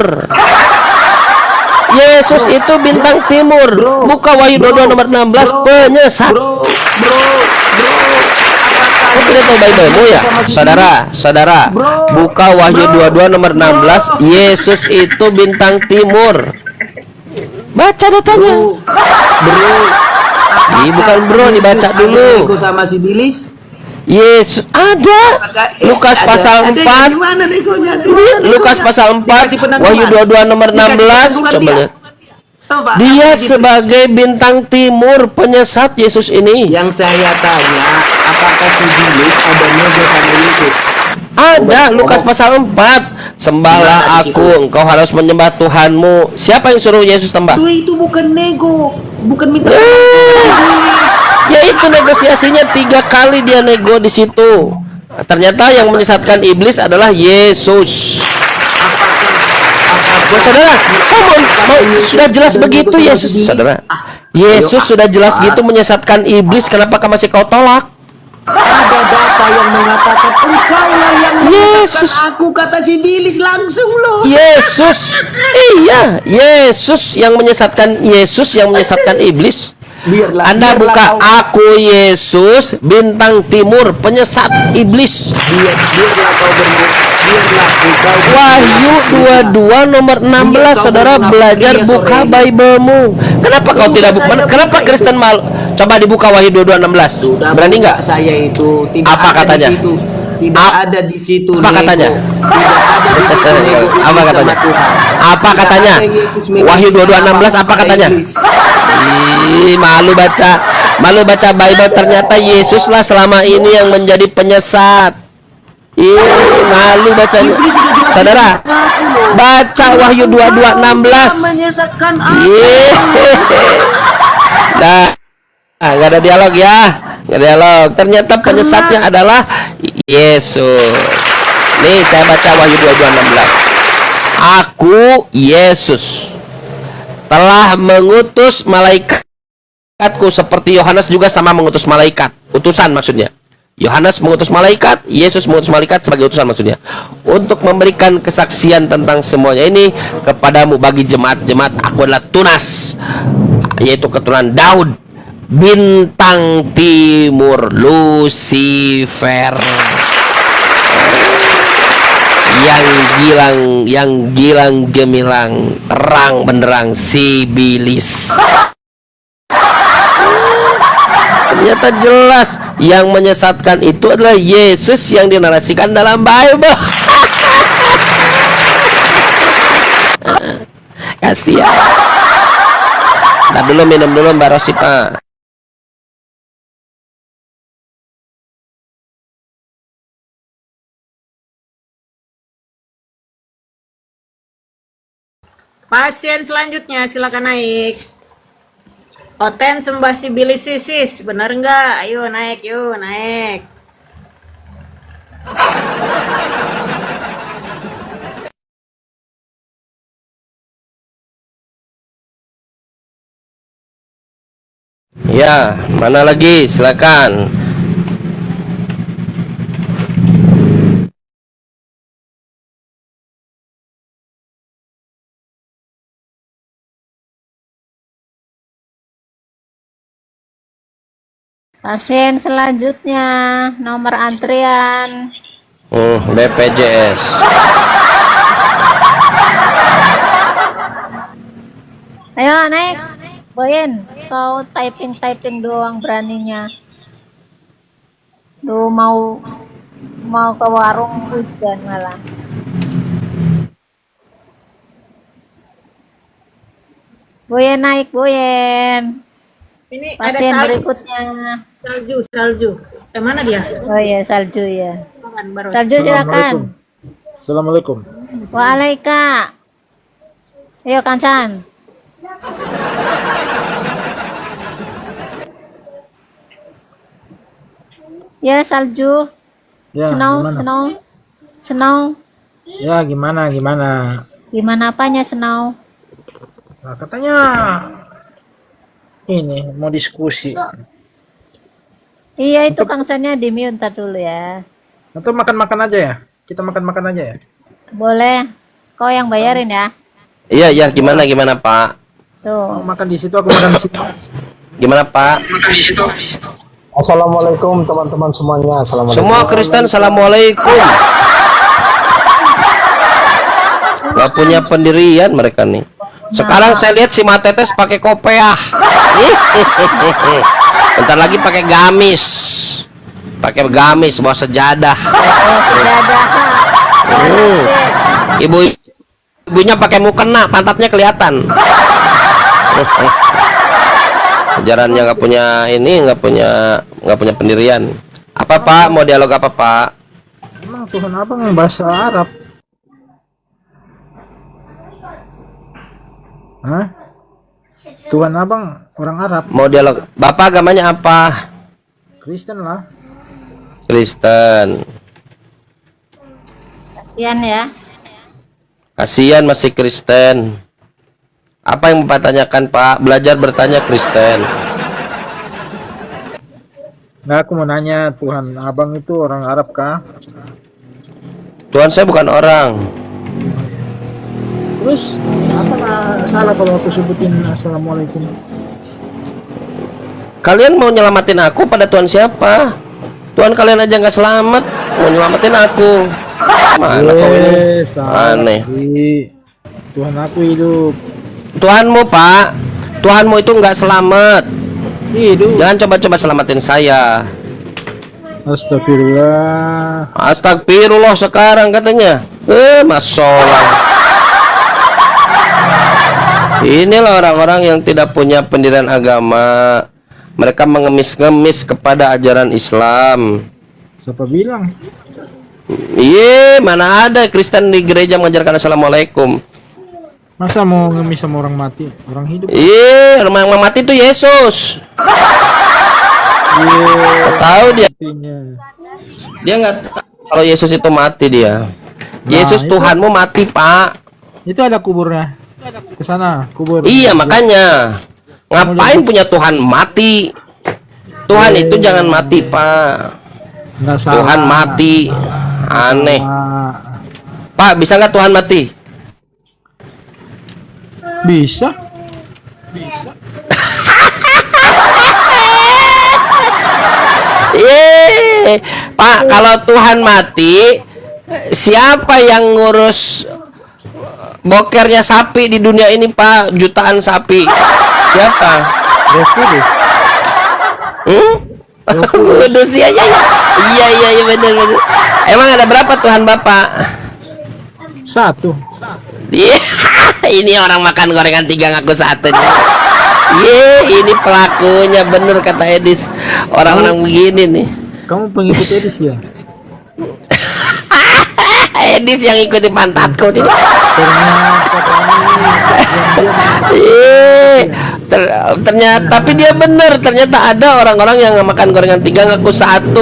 Yesus itu bintang timur. Buka Wahyu 22 nomor 16, penyesat. Bro. Kau tidak tahu Bible-mu ya? Saudara. Buka Wahyu 22 nomor 16, Yesus itu bintang timur. Baca datanya. Bro. Ih, bukan bro, dibaca dulu. Nego sama si Bilis. Yesus ada. Lukas pasal 4. Gimana negonya? Lukas pasal 4, Wahyu 22 nomor 16. Coba lihat. Dia sebagai bintang timur, penyesat Yesus ini. Yang saya tanya, apakah si Bilis ada nego sama Yesus? Ada, Lukas pasal 4. Sembahlah aku, engkau harus menyembah Tuhanmu. Siapa yang suruh Yesus sembah? Itu bukan nego, bukan minta Eh. si Bilis. Ya itu negosiasinya 3 kali dia nego di situ. Ternyata yang menyesatkan iblis adalah Yesus. Nah, saudara, sudah jelas begitu Yesus, saudara. Yesus sudah jelas gitu menyesatkan iblis. Kenapa masih kau tolak? Ada data yang mengatakan engkaulah yang Yesus. menyesatkan aku, kata si Bilis langsung loh. Yesus, iya, Yesus yang menyesatkan iblis. Anda buka aku Yesus bintang timur penyesat iblis. Biarlah kau Wahyu 22 nomor 16. Saudara belajar buka Bible-mu. Kenapa kau tidak buka? Kenapa Kristen malu? Coba dibuka Wahyu 22 16. Berani nggak? Saya itu tidak Apa ada katanya? di situ. Tidak ada di situ. Apa nego. katanya? Tidak ada di situ nego iblis Apa sama katanya? Tuhan. Apa Tidak katanya? ada Yesus nego Wahyu 22 16 apa sama katanya? iblis. Ih, malu baca Bible. Ternyata Yesuslah selama ini yang menjadi penyesat. Ih, malu bacanya. Saudara, baca Wahyu 22 16. Menyesatkan aku. Ih. Nah, nggak ada dialog ya. Nggak ada dialog. Ternyata penyesatnya adalah Yesus. Nih, saya baca Wahyu 22 16. Aku Yesus telah mengutus malaikatku, seperti Yohanes juga sama mengutus malaikat. Utusan maksudnya. Yohanes mengutus malaikat, Yesus mengutus malaikat sebagai utusan maksudnya, untuk memberikan kesaksian tentang semuanya ini kepadamu. Bagi jemaat-jemaat aku adalah tunas, yaitu keturunan Daud, bintang timur, Lucifer, yang gilang gemilang, terang benderang, si Bilis. Ternyata jelas yang menyesatkan itu adalah Yesus yang dinarasikan dalam Bible. Kasihan. Ntar dulu minum dulu Mbak Rosi, Pak. Pasien selanjutnya silakan naik. Oten sembah sibilis sisis, benar nggak? Ayo naik, yuk naik. Ya, mana lagi? Silakan. Pasien selanjutnya, nomor antrian. BPJS. Ayo naik, Boyen. Kau typing doang beraninya. Lu mau ke warung hujan malah. Boyen naik, Boyen. Ini Pasien ada berikutnya. salju. Yang mana dia? Oh iya, salju ya. Bukan, Baros. Salju silakan. Assalamualaikum. Waalaikumsalam. Ayo Kancan. Ya salju. Ya, Snow. Ya, gimana? Gimana apanya Snow? Nah, katanya ini mau diskusi. Iya itu Kang Channya di mute ntar dulu ya. Atau makan-makan aja ya? Kita makan-makan aja ya? Boleh. Kau yang bayarin ya. Iya, gimana Pak? Mau Tuh. makan di situ, aku makan di situ. Gimana Pak? Assalamualaikum teman-teman semuanya. Assalamualaikum. Semua Kristen, assalamualaikum. Gak punya pendirian mereka nih. Sekarang saya lihat si Matetes pakai kopiah. Bentar lagi pakai gamis. Bawa sejadah. Ibunya pakai mukena, pantatnya kelihatan. Ajarannya nggak punya ini, nggak punya pendirian. Apa Pak? Mau dialog apa Pak? Emang Tuhan Abang bahasa Arab? Hah? Tuhan Abang orang Arab? Mau dialog. Bapak agamanya apa? Kristen lah. Kristen. Kasian ya. Kasihan masih Kristen. Apa yang Bapak tanyakan Pak? Belajar bertanya Kristen. Nah, aku mau nanya, Tuhan Abang itu orang Arab kah? Tuhan saya bukan orang. Terus apa salah kalau aku sebutin assalamualaikum? Kalian mau nyelamatin aku pada Tuhan siapa? Tuhan kalian aja nggak selamat, mau nyelamatin aku. Mana kau ini? Aneh. Tuhan aku hidup. Tuhanmu Pak, Tuhanmu itu nggak selamat. Hidup. Jangan coba-coba selamatin saya. Astagfirullah. Astagfirullah sekarang katanya. Masalah. Inilah orang-orang yang tidak punya pendirian agama. Mereka mengemis-ngemis kepada ajaran Islam. Siapa bilang? Iya, mana ada Kristen di gereja mengajarkan assalamualaikum. Masa mau ngemis sama orang mati? Orang hidup? Iya, orang yang mati itu Yesus. Tahu dia? Dia nggak kalau Yesus itu mati dia. Yesus itu- Tuhanmu mati Pak. Itu ada kuburnya. Ke sana, kubur. Iya makanya. Ngapain punya Tuhan mati? Tuhan itu jangan mati Pak. Nggak salah. Tuhan mati. Aneh. Ah, Pak bisa nggak Tuhan mati? bisa. Pak kalau Tuhan mati, siapa yang ngurus bokernya sapi di dunia ini Pak? Jutaan sapi. Siapa? Kudus ya. Iya benar. Emang ada berapa Tuhan Bapak? Satu. Iya, ini orang makan gorengan 3 ngaku 1 nih. Ini pelakunya bener kata Edis. Orang-orang begini nih. Kamu pengikut Edis ya? Edis yang ikuti pantatku nih. Ternyata, tapi dia bener. Ternyata ada orang-orang yang makan gorengan 3 ngaku 1.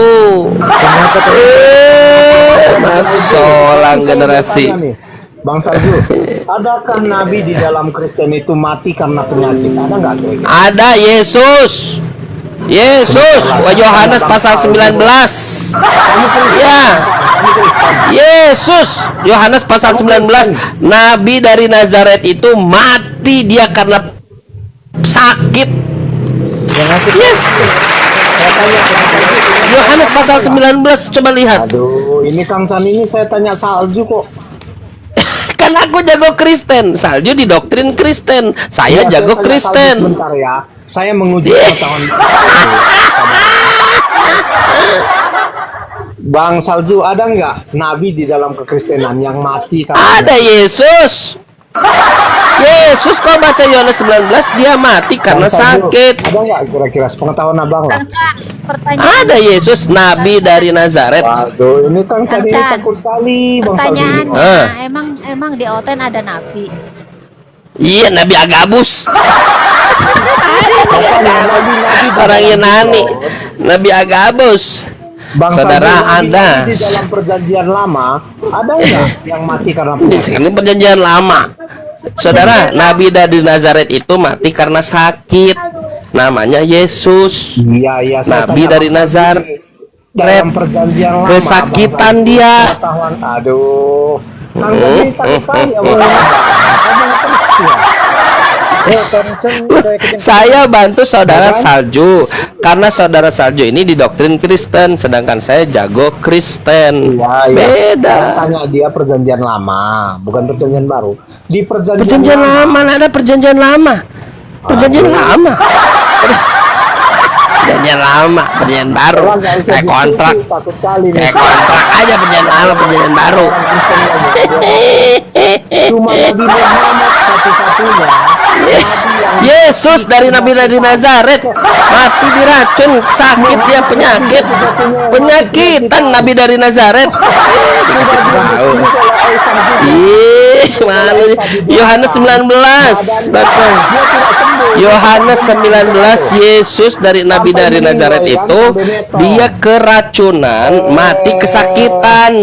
Masolang generasi. Bang Salju, adakah Nabi di dalam Kristen itu mati karena penyakit? Ada nggak kira-kira? Ada Yesus. Yohanes pasal 19. Ya. Yesus, Yohanes pasal 19. Nabi dari Nazaret itu mati dia karena sakit. Yes. Yohanes pasal 19, coba lihat. Aduh, ini Kang San ini saya tanya Salju kok. Kan aku jago Kristen, Salju di doktrin Kristen, saya Ya, jago tanya Kristen. Salju sebentar ya, saya menguji pengetahuan. Bang Salju, ada nggak Nabi di dalam kekristenan yang mati karena Ada Yesus. Yesus, kau baca Yohanes 19, dia mati karena Bang Salju, sakit. ada nggak kira-kira pengetahuan abang lah? Kang Cak, pertanyaan. Ada Yesus, Nabi dari Nazaret. Waduh, ini Kang San ini Kang Chan, takut kali Bang Salju. Pertanyaannya, emang di Oten ada nabi? Iya, Nabi Agabus. Orang Yunani, Nabi Agabus. Bang Saudara, Salju, ada. Nabi di dalam perjanjian lama ada nggak yang mati karena Ini penyakit? sekarang perjanjian lama. Saudara, Nabi dari Nazaret itu mati karena sakit. Namanya Yesus. Iya, saya Nabi tanya dari Bang Salju Nazaret. ini, dalam perjanjian lama Kesakitan Bang Salju, dia. pengetahuan, aduh Kang Salju ini takut kali abang terus ya. Saya bantu saudara Bukan? Salju karena saudara Salju ini di doktrin Kristen, sedangkan saya jago Kristen. Iya, iya. Beda. Saya tanya dia perjanjian lama, bukan perjanjian baru. Di Perjanjian lama, ada perjanjian lama. Perjanjian lama. Perjanjian lama, perjanjian baru. Orang nggak usah Kayak kontrak. diskusi, takut kali nih. Kayak kontrak aja perjanjian lama, perjanjian baru. Orang Kristen lagi. Cuma Nabi Muhammad satu-satunya Nabi yang Yesus dari Nabi dari Nazaret mati diracun, sakit dia penyakit. Penyakitan Nabi dari Nazaret. Dikasih tahu. Ih, malu. Yohanes 19 baca. Yohanes 19, Yesus dari Nabi dari Nazaret itu dia keracunan, mati kesakitan.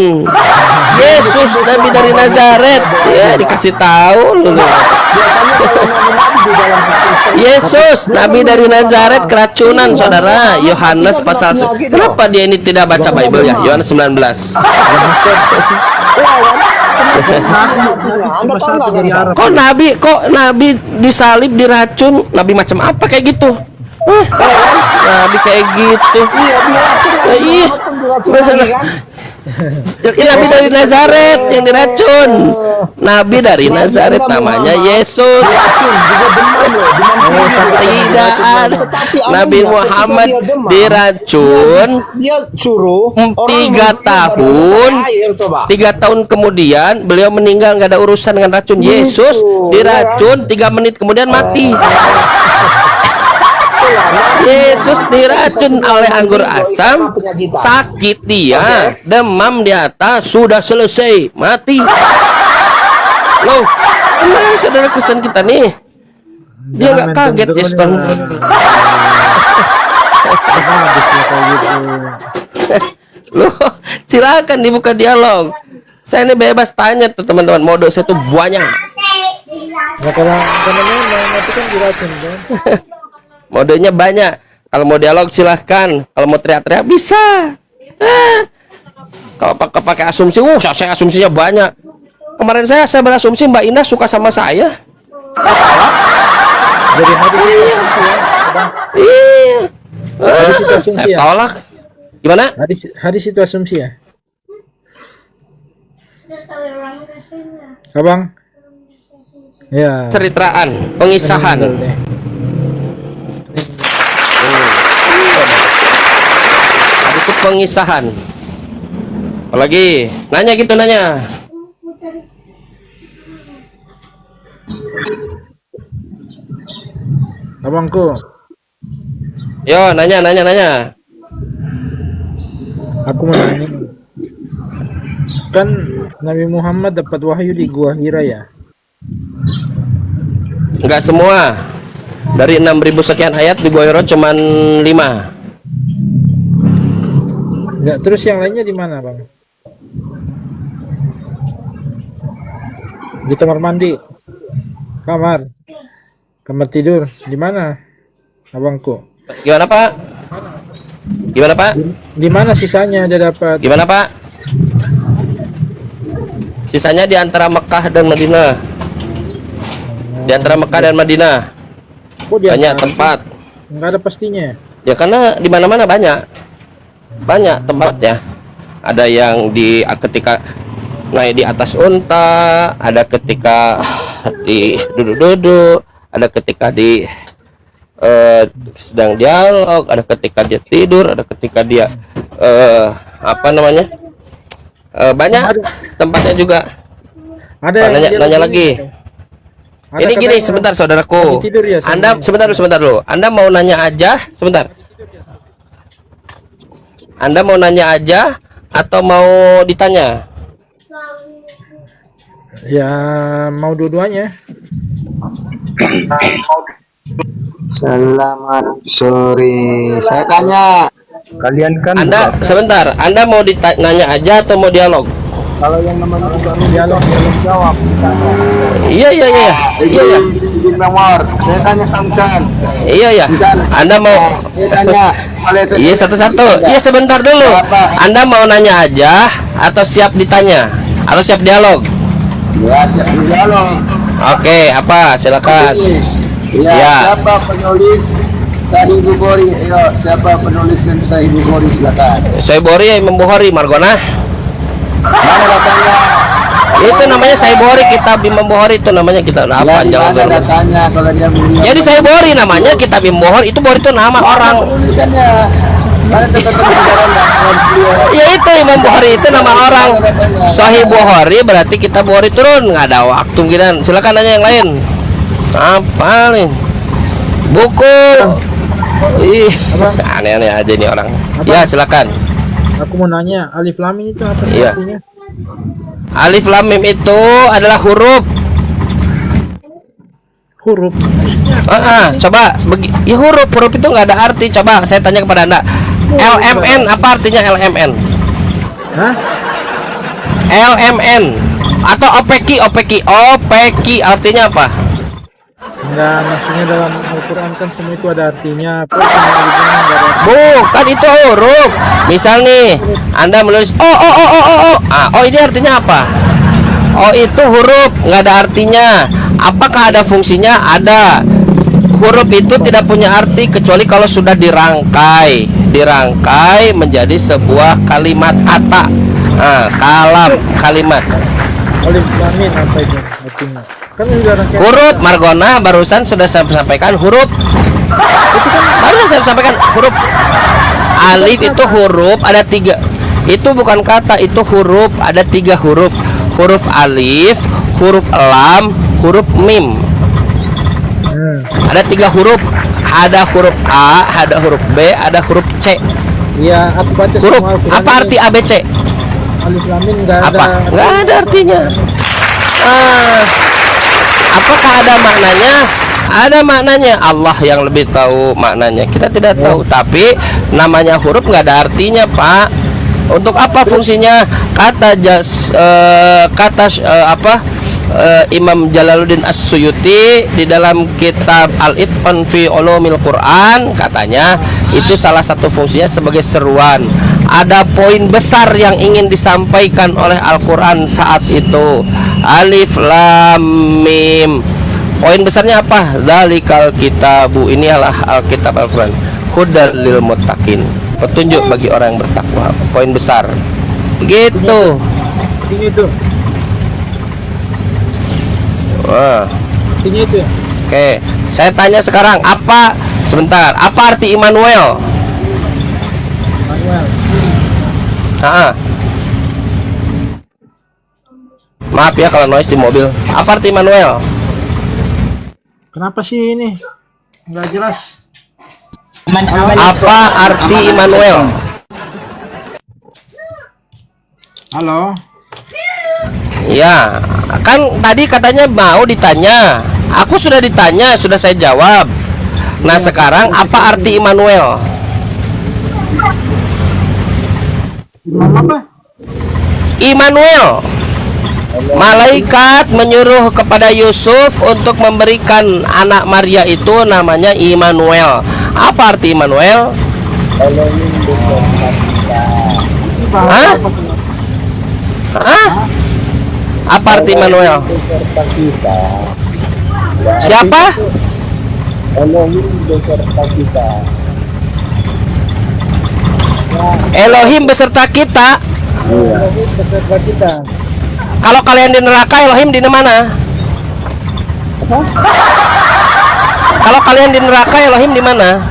Yesus Nabi dari Nazaret, ya dikasih tahu lu. biasanya kalau nabi-nabi di dalam Kristen Yesus Nabi dari Nazaret keracunan, saudara. Yohanes pasal kenapa dia ini tidak baca Bible ya? Yohanes 19. Anda tahu nggak kan? Kok nabi disalib, diracun, nabi macam apa kayak gitu? Nabi kayak gitu. Iya, diracun lagi. Iya. Muhammad pun diracun lagi kan? Nabi dari Nazaret yang diracun. Nabi dari Nazaret namanya Yesus. Diracun juga demam loh, demam tinggi. Tidak ada. Tetapi Nabi anehnya, Muhammad ketika dia demam, diracun dia suruh orang 3 tahun. air, coba. 3 tahun kemudian beliau meninggal, nggak ada urusan dengan racun. Yesus diracun 3 menit kemudian mati. Yesus diracun oleh anggur asam, sakit dia, demam di atas, sudah selesai, mati. Loh, emang saudara Kristen kita nih, dia nggak kaget Kristen. Loh, silakan dibuka dialog. Saya ini bebas tanya tuh teman-teman, mode saya tuh banyak. Modenya banyak. Kalau mau dialog silahkan. Kalau mau teriak-teriak bisa. Kalau pakai asumsi, saya asumsinya banyak. Kemarin saya berasumsi Mbak Indah suka sama saya. Jadi Iya. Saya tolak. Gimana? hadis itu asumsi ya. Abang? Ya. Ceritaan, pengisahan. Itu pengisahan. Apalagi nanya gitu nanya. Abangku, Yo, nanya. aku mau nanya. Kan Nabi Muhammad dapat wahyu di Gua Hira ya? Enggak semua. Dari 6.000 sekian ayat di Gua Hira cuman 5. Enggak, terus yang lainnya di mana, Bang? Di kamar mandi. Kamar tidur. Di mana? Abangku. Gimana, Pak? Di mana sisanya dia dapat? Gimana, Pak? Sisanya di antara Mekah dan Madinah. Di antara Mekah dan Madinah. Kok dia Banyak tempat. enggak ada pastinya. Ya karena di mana-mana banyak tempat ya. Ada yang ketika naik di atas unta, ada ketika di duduk-duduk, ada ketika di sedang dialog, ada ketika dia tidur, ada ketika dia banyak tempatnya juga. Ada yang dia Nanya begini. lagi. Ada Ini gini katanya sebentar saudaraku. lagi tidur ya, sama Anda sebentar dulu. Anda mau nanya aja sebentar. Anda mau nanya aja atau mau ditanya? Ya, mau dua-duanya. Selamat sore. Saya tanya, Kalian kan Anda sebentar. Anda mau nanya aja atau mau dialog? kalau yang namanya dialog jawab. Iya. izin nomor. Saya tanya Samsan. Iya. Anda mau Saya tanya, boleh saya Iya satu-satu. Iya sebentar dulu. Anda mau nanya aja atau siap ditanya? Atau siap dialog? Ya, siap dialog. Oke, apa? Silakan. Ya, Ya. siapa penulis Sahih Bukhari? Ayo, siapa penulis Sahih Bukhari? Silakan. Saya Bori Imam Bukhari Margona. Mana datanya? Itu namanya Sahih Bukhari, kitab Imam Bukhari itu namanya kita Ya, apa di jangan mana dulu. datanya kalau dia mulia? Jadi Sahih Bukhari namanya kitab Imam Bukhari, itu Bukhari itu nama orang. Penulisannya. Mana catatan sejarahnya? Kalau beliau Ya itu Imam Bukhari itu nama orang. Sahih Bukhari berarti kitab Bukhari turun, nggak ada waktu gitu. Silakan nanya yang lain. Apa nih? Buku. Ih, aneh-aneh aja nih orang. Ya silakan. Aku mau nanya, alif lam mim itu apa sih Iya. artinya? Alif lam mim itu adalah huruf. Huruf. Coba ya huruf itu nggak ada arti. Coba saya tanya kepada Anda. LMN apa artinya LMN? Hah? LMN atau OPQ artinya apa? Enggak, maksudnya dalam Al-Quran kan semua itu ada artinya. Apa cuma alifnya enggak ada artinya? Bukan itu huruf. Misal nih, Anda menulis oh ini artinya apa? Oh itu huruf, nggak ada artinya. Apakah ada fungsinya? Ada. Huruf itu tidak punya arti kecuali kalau sudah dirangkai menjadi sebuah kalimat kata. Kalimat. Alif lam mim apa itu artinya? Kan udah rangkaian. Huruf Margona barusan sudah saya sampaikan huruf. Itu kan barusan saya sampaikan huruf. Alif itu huruf ada 3. Itu bukan kata, itu huruf ada 3 huruf. Huruf alif, huruf lam, huruf mim. Ada 3 huruf. Ada huruf A, ada huruf B, ada huruf C. Iya, aku baca Huruf semua Al-Quran apa ini. arti ABC? Alif lam mim enggak Apa? ada. Nggak ada artinya. Apakah ada maknanya? Ada maknanya. Allah yang lebih tahu maknanya. Kita tidak tahu. Tapi namanya huruf nggak ada artinya, Pak. Untuk apa fungsinya? Imam Jalaluddin As-Suyuti di dalam kitab Al-Itqan fi Ulumil Quran katanya itu salah satu fungsinya sebagai seruan. Ada poin besar yang ingin disampaikan oleh Al-Quran saat itu. Alif lam mim. Poin besarnya apa? Dzalikal kitabu, ini adalah Alkitab Al-Quran. Hudal lil muttaqin, petunjuk bagi orang yang bertakwa. Poin besar. Gitu. Artinya itu. Wah. Artinya itu ya. Oke, saya tanya sekarang apa? Sebentar, apa arti Immanuel? Manuel. Maaf ya kalau noise di mobil. Apa arti Immanuel? Kenapa sih ini? Nggak jelas. Apa arti Immanuel? Halo. Ya, kan tadi katanya mau ditanya. Aku sudah ditanya, sudah saya jawab. Nah, sekarang apa arti Immanuel? Apa? Immanuel, malaikat menyuruh kepada Yusuf untuk memberikan anak Maria itu namanya Immanuel. Apa arti Immanuel? Hah? Hah? Apa arti Immanuel? Siapa? Elohim beserta kita. Kalau kalian di neraka, Elohim di mana? Kalau kalian di neraka, Elohim di mana?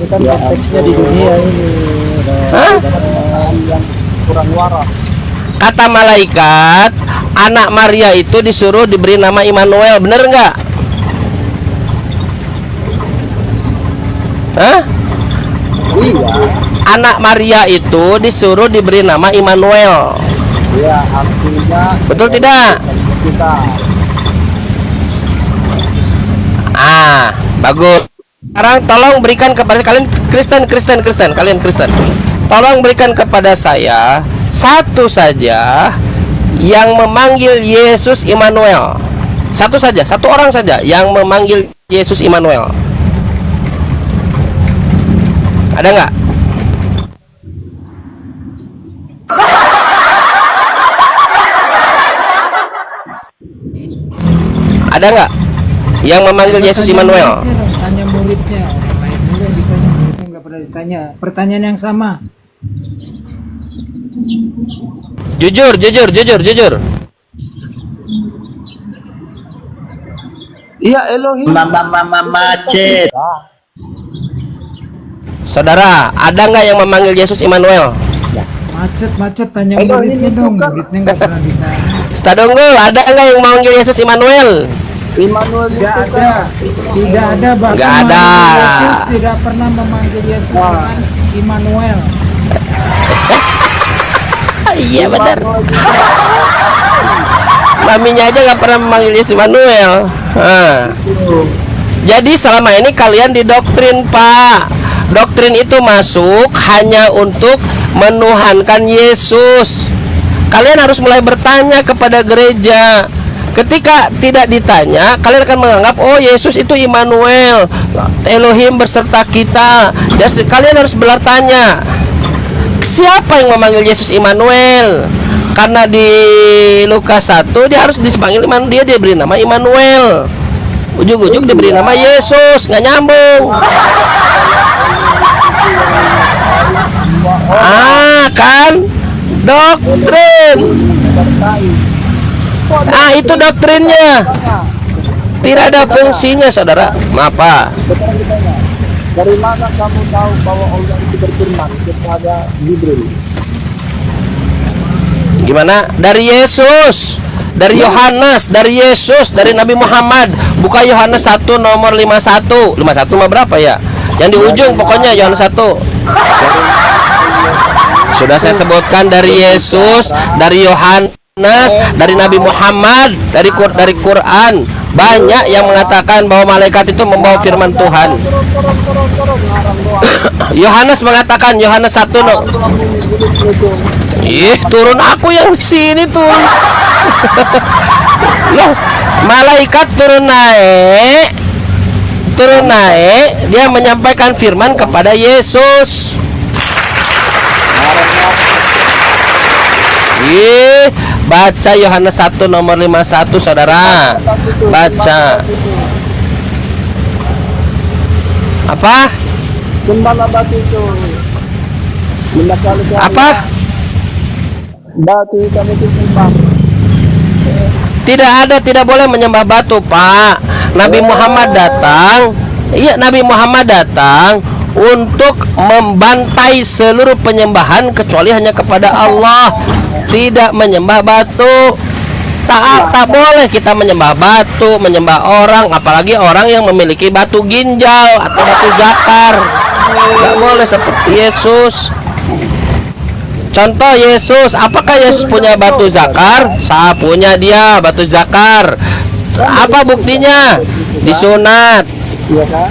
Konteksnya di dunia ini. Hah? Yang kurang waras. Kata malaikat, anak Maria itu disuruh diberi nama Immanuel, bener nggak? Hah? Iya. Anak Maria itu disuruh diberi nama Immanuel. Iya, artinya Betul tidak? kita. Ah, bagus. Sekarang tolong berikan kepada kalian Kristen, kalian Kristen. Tolong berikan kepada saya satu saja yang memanggil Yesus Immanuel. Satu saja, satu orang saja yang memanggil Yesus Immanuel. Ada nggak? Ada nggak yang memanggil Yesus Immanuel? Tanya muridnya, orang lain juga ditanya, muridnya nggak pernah ditanya. Pertanyaan yang sama. Jujur. Iya, Elohim. Mama macet. Saudara, ada nggak yang memanggil Yesus Immanuel? Macet, tanya muridnya dong. Muridnya nggak pernah ditanya. Stadonggo, ada nggak yang memanggil Yesus Immanuel? Immanuel Tidak ada. Bahkan Nggak ada. Yesus tidak pernah memanggil Yesus dengan Immanuel. Iya benar. Maminya aja nggak pernah memanggil Yesus Immanuel. Jadi selama ini kalian didoktrin, Pak. Doktrin itu masuk hanya untuk menuhankan Yesus. Kalian harus mulai bertanya kepada gereja. Ketika tidak ditanya, kalian akan menganggap, oh Yesus itu Immanuel, Elohim beserta kita. Dan kalian harus bertanya, siapa yang memanggil Yesus Immanuel? Karena di Lukas 1 dia harus dipanggil dia diberi nama Immanuel. Ujung-ujung diberi nama Yesus, nggak nyambung. Kan doktrin. Itu doktrinnya. Tidak ada fungsinya, saudara. Apa? Dari mana kamu tahu bahwa Allah itu berfirman kepada Jibril? Gimana? Dari Yesus, dari Yohanes, dari Yesus, dari Nabi Muhammad. Buka Yohanes 1 nomor 51. 51 mah berapa ya? Yang di ujung pokoknya Yohanes 1. Sudah saya sebutkan dari Yesus, dari Yohanes, dari Nabi Muhammad, dari Quran. Banyak yang mengatakan bahwa malaikat itu membawa firman Tuhan. Yohanes mengatakan, Yohanes 1 no. Turun aku yang di sini tuh. Loh, malaikat turun naik, dia menyampaikan firman kepada Yesus. Baca Yohanes 1 nomor 51, saudara. Baca. Apa? Gembala batu itu. Apa? Batu kami itu sembah. Tidak boleh menyembah batu, Pak. Nabi Muhammad datang untuk membantai seluruh penyembahan kecuali hanya kepada Allah, tidak menyembah batu. Tak boleh kita menyembah batu, menyembah orang, apalagi orang yang memiliki batu ginjal atau batu zakar. Nggak boleh seperti Yesus. Contoh Yesus, apakah Yesus punya batu zakar? Saya punya dia batu zakar. Apa buktinya? Disunat. Iya kan?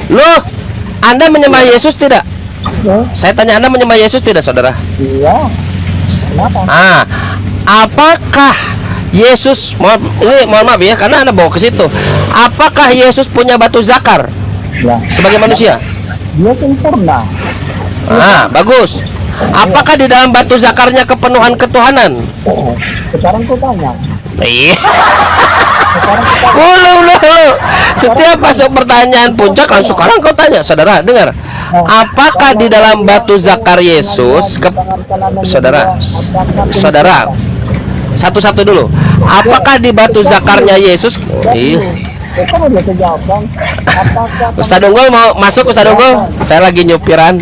Loh, Anda menyembah Yesus tidak? Saya tanya, Anda menyembah Yesus tidak, saudara? Iya. Kenapa? Ah, apakah Yesus, mohon maaf ya, karena Anda bawa ke situ. Apakah Yesus punya batu zakar Ya. sebagai manusia? Dia sempurna. Ah, bagus. Apakah di dalam batu zakarnya kepenuhan ketuhanan? Sekarang kau tanya. Iya. Ulu. Setiap masuk pertanyaan puncak langsung sekarang kau tanya, saudara, dengar. Apakah di dalam batu zakar Yesus saudara, satu-satu dulu. Apakah di batu zakarnya Yesus? Kita mau biasa jawab kan? Apakah Ustaz Unggul mau masuk, Ustaz Unggul? Saya lagi nyupiran.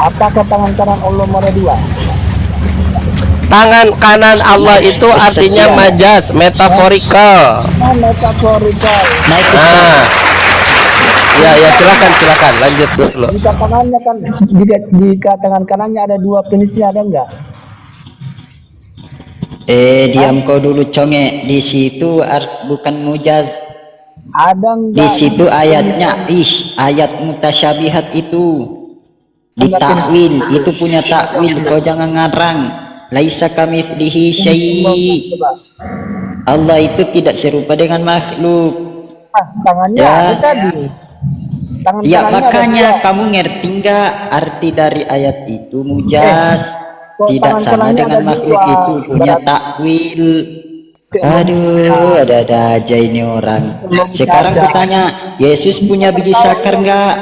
apakah tangan kanan Allah ada dua? Tangan kanan Allah itu artinya majas, metaforikal. Metaforikal. Nah, ya silakan lanjut dulu. Jika tangannya kan jika tangan kanannya ada dua penisnya, ada enggak? Diam kau dulu conge. Di situ bukan mujaz. Ada enggak? Di situ ayatnya, ayat mutasyabihat itu ditakwil, itu punya takwil. Kau jangan ngarang. Laisa kamitslihi syai'. Allah itu tidak serupa dengan makhluk. Tangannya ada tadi. Tangan Ya kanannya makanya ada dua. kamu ngerti nggak arti dari ayat itu? Mujaz tidak tangan sama kanannya dengan ada makhluk dua. itu, punya takwil. Aduh, ada aja ini orang. Sekarang bertanya, Yesus punya biji sakar nggak?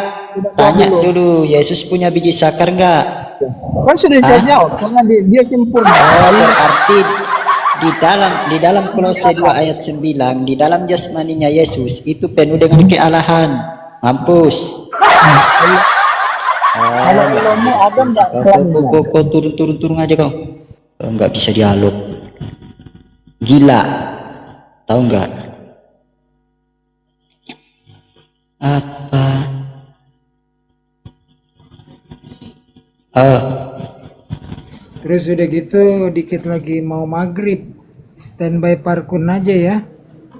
Tanya dulu, Yesus punya biji sakar nggak? Kan sudah saya jawab, karena dia sempurna. Berarti di dalam Kolose 2 ayat 9, di dalam jasmaninya Yesus itu penuh dengan kealahan. Mampus. Kalau ilmu ada enggak kelamnya? Kau turun aja kau. Nggak bisa dialog. Gila. Tahu nggak? Apa? Terus udah gitu dikit lagi mau maghrib, standby parkun aja ya.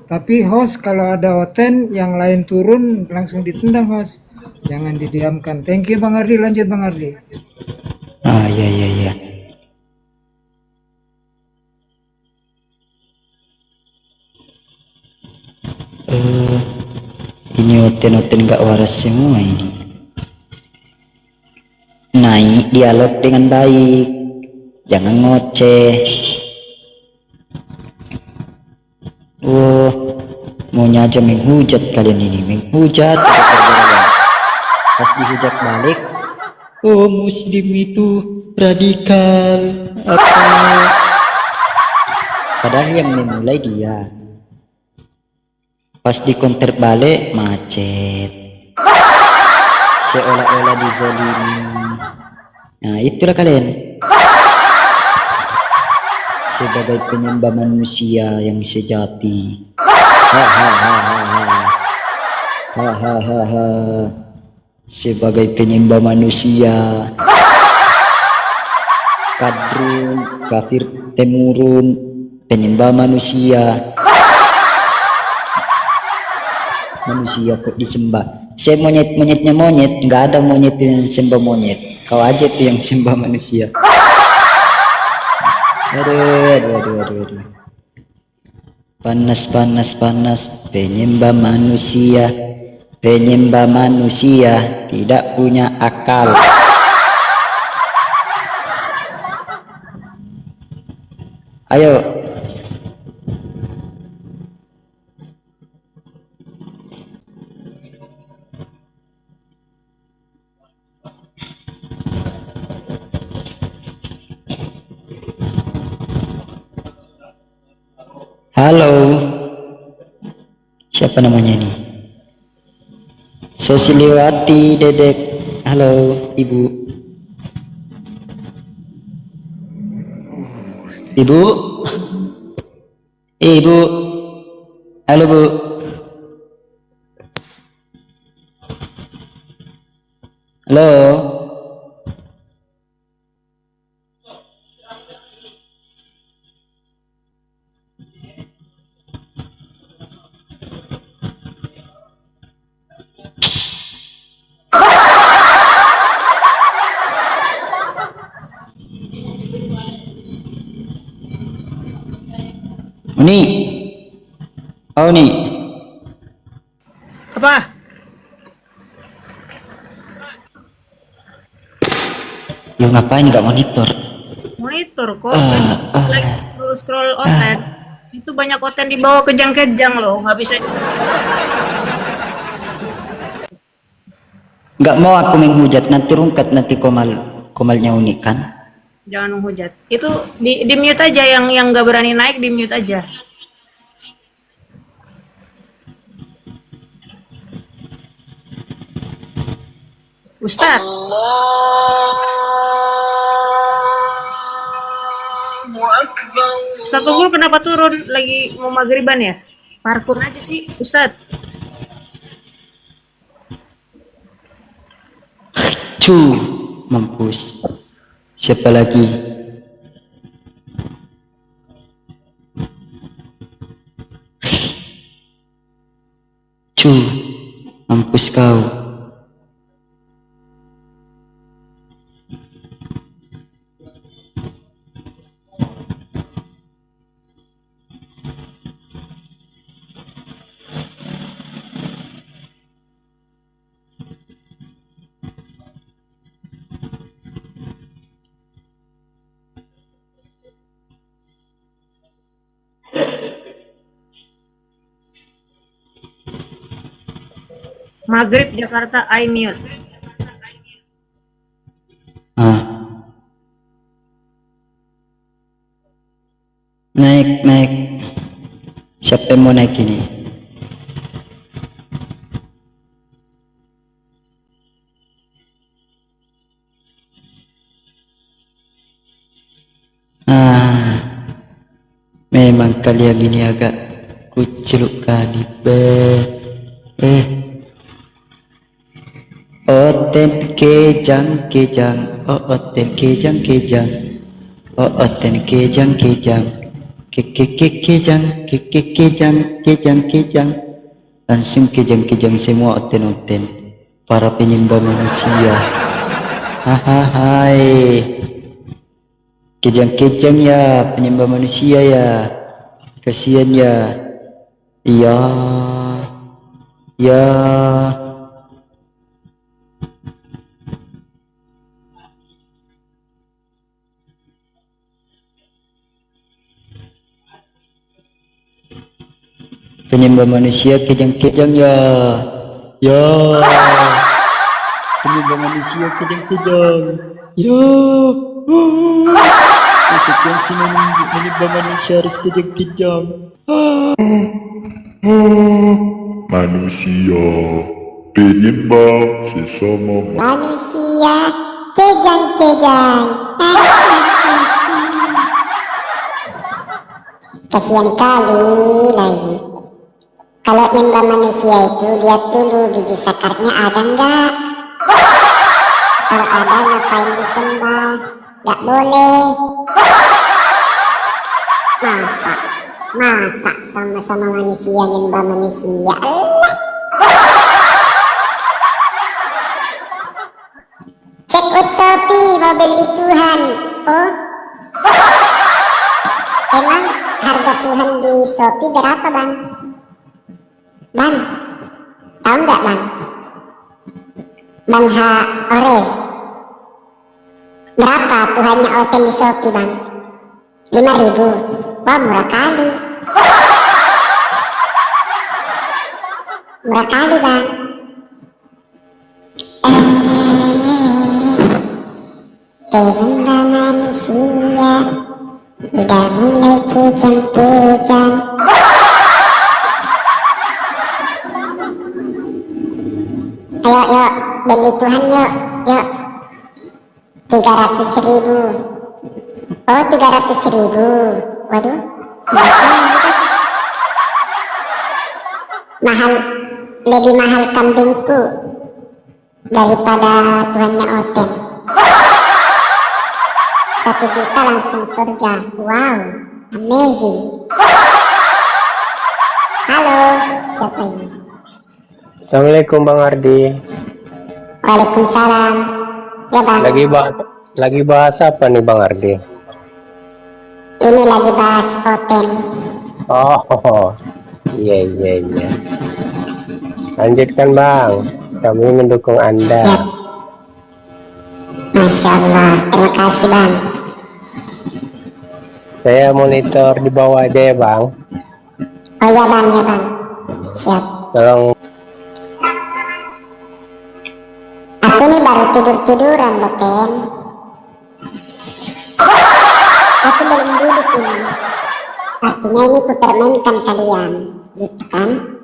Tapi host kalau ada oten yang lain turun langsung ditendang host, jangan didiamkan. Thank you Bang Ardi, lanjut Bang Ardi. Iya. Ini oten nggak waras semua ini. Naik dialog dengan baik, jangan ngoceh. Maunya aja menghujat kalian ini, menghujat. Pas dihujat balik, muslim itu radikal apa? Padahal yang memulai dia. Pas dikonter balik macet, seolah-olah dizalimi. Nah itulah kalian sebagai penyembah manusia yang sejati. Sebagai penyembah manusia kadrun, kafir temurun, penyembah manusia. Manusia kok disembah? Saya monyetnya monyet, nggak ada monyet yang sembah monyet. Kau aja tuh yang sembah manusia. Aduh. Panas. Penyembah manusia tidak punya akal. Ayo. Halo, siapa namanya nih? Sosiliwati Dedek. Halo, Ibu. Ibu. Bu. Halo Bu. Halo. Uni. Oh nih. Apa? Lu ngapain nggak monitor? Monitor kok. Lagi scroll oten. Itu banyak oten di bawah kejang-kejang loh, nggak bisa. Nggak mau aku menghujat, nanti rungkat nanti komalnya unik kan? Jangan menghujat. Itu di mute aja, yang nggak berani naik di mute aja. Ustaz. Ustaz Tunggul kenapa turun? Lagi mau maghriban ya? Parkur aja sih, Ustaz. Mampus. Siapa lagi? Mampus kau. Maghrib Jakarta I mute. Naik. Siapa yang mau naik ini? Memang kalian ini agak kuciluk kali. Oten kejang, oten kejang, oten kejang, kejang, langsung kejang semua oten para penyembah manusia. Hai, kejang ya penyembah manusia ya, kasihan ya. Ya. Penyembah manusia kejang ya. Penyembah manusia kejang. Konsekuensi menyembah manusia harus kejang. Manusia penyembah sesama manusia kejang. Kasihan kali lah ini. Kalau nyembah manusia itu lihat dulu biji sakarnya ada enggak. Kalau ada ngapain disembah? Nggak boleh. Masa sama-sama manusia nyembah manusia. Allah. Check out Shopee mau beli Tuhan. Oh, emang harga Tuhan di Shopee berapa bang? Bang, tahu nggak bang? Bang Ores, berapa Tuhannya Oten di Shopee bang? 5.000. Wah murah kali. Murah kali bang. Penyembah manusia udah mulai kejang. Ayo beli Tuhan yuk 300.000. Oh 300.000. Waduh, berapa gitu? lebih mahal kambingku daripada Tuhannya Oten. 1 juta langsung surga. Wow, amazing. Halo, siapa ini? Assalamualaikum Bang Ardi. Waalaikumsalam. Ya Bang. Lagi bahas apa nih Bang Ardi? Ini lagi bahas Oten. Oh, iya. Lanjutkan Bang, kami mendukung Anda. Siap. Masya Allah, terima kasih Bang. Saya monitor di bawah aja ya Bang. Oh ya Bang, siap. Tolong. Aku nih baru tiduran loh Ten. Aku belum duduk ini. Artinya ini ku permainkan kalian, gitu kan?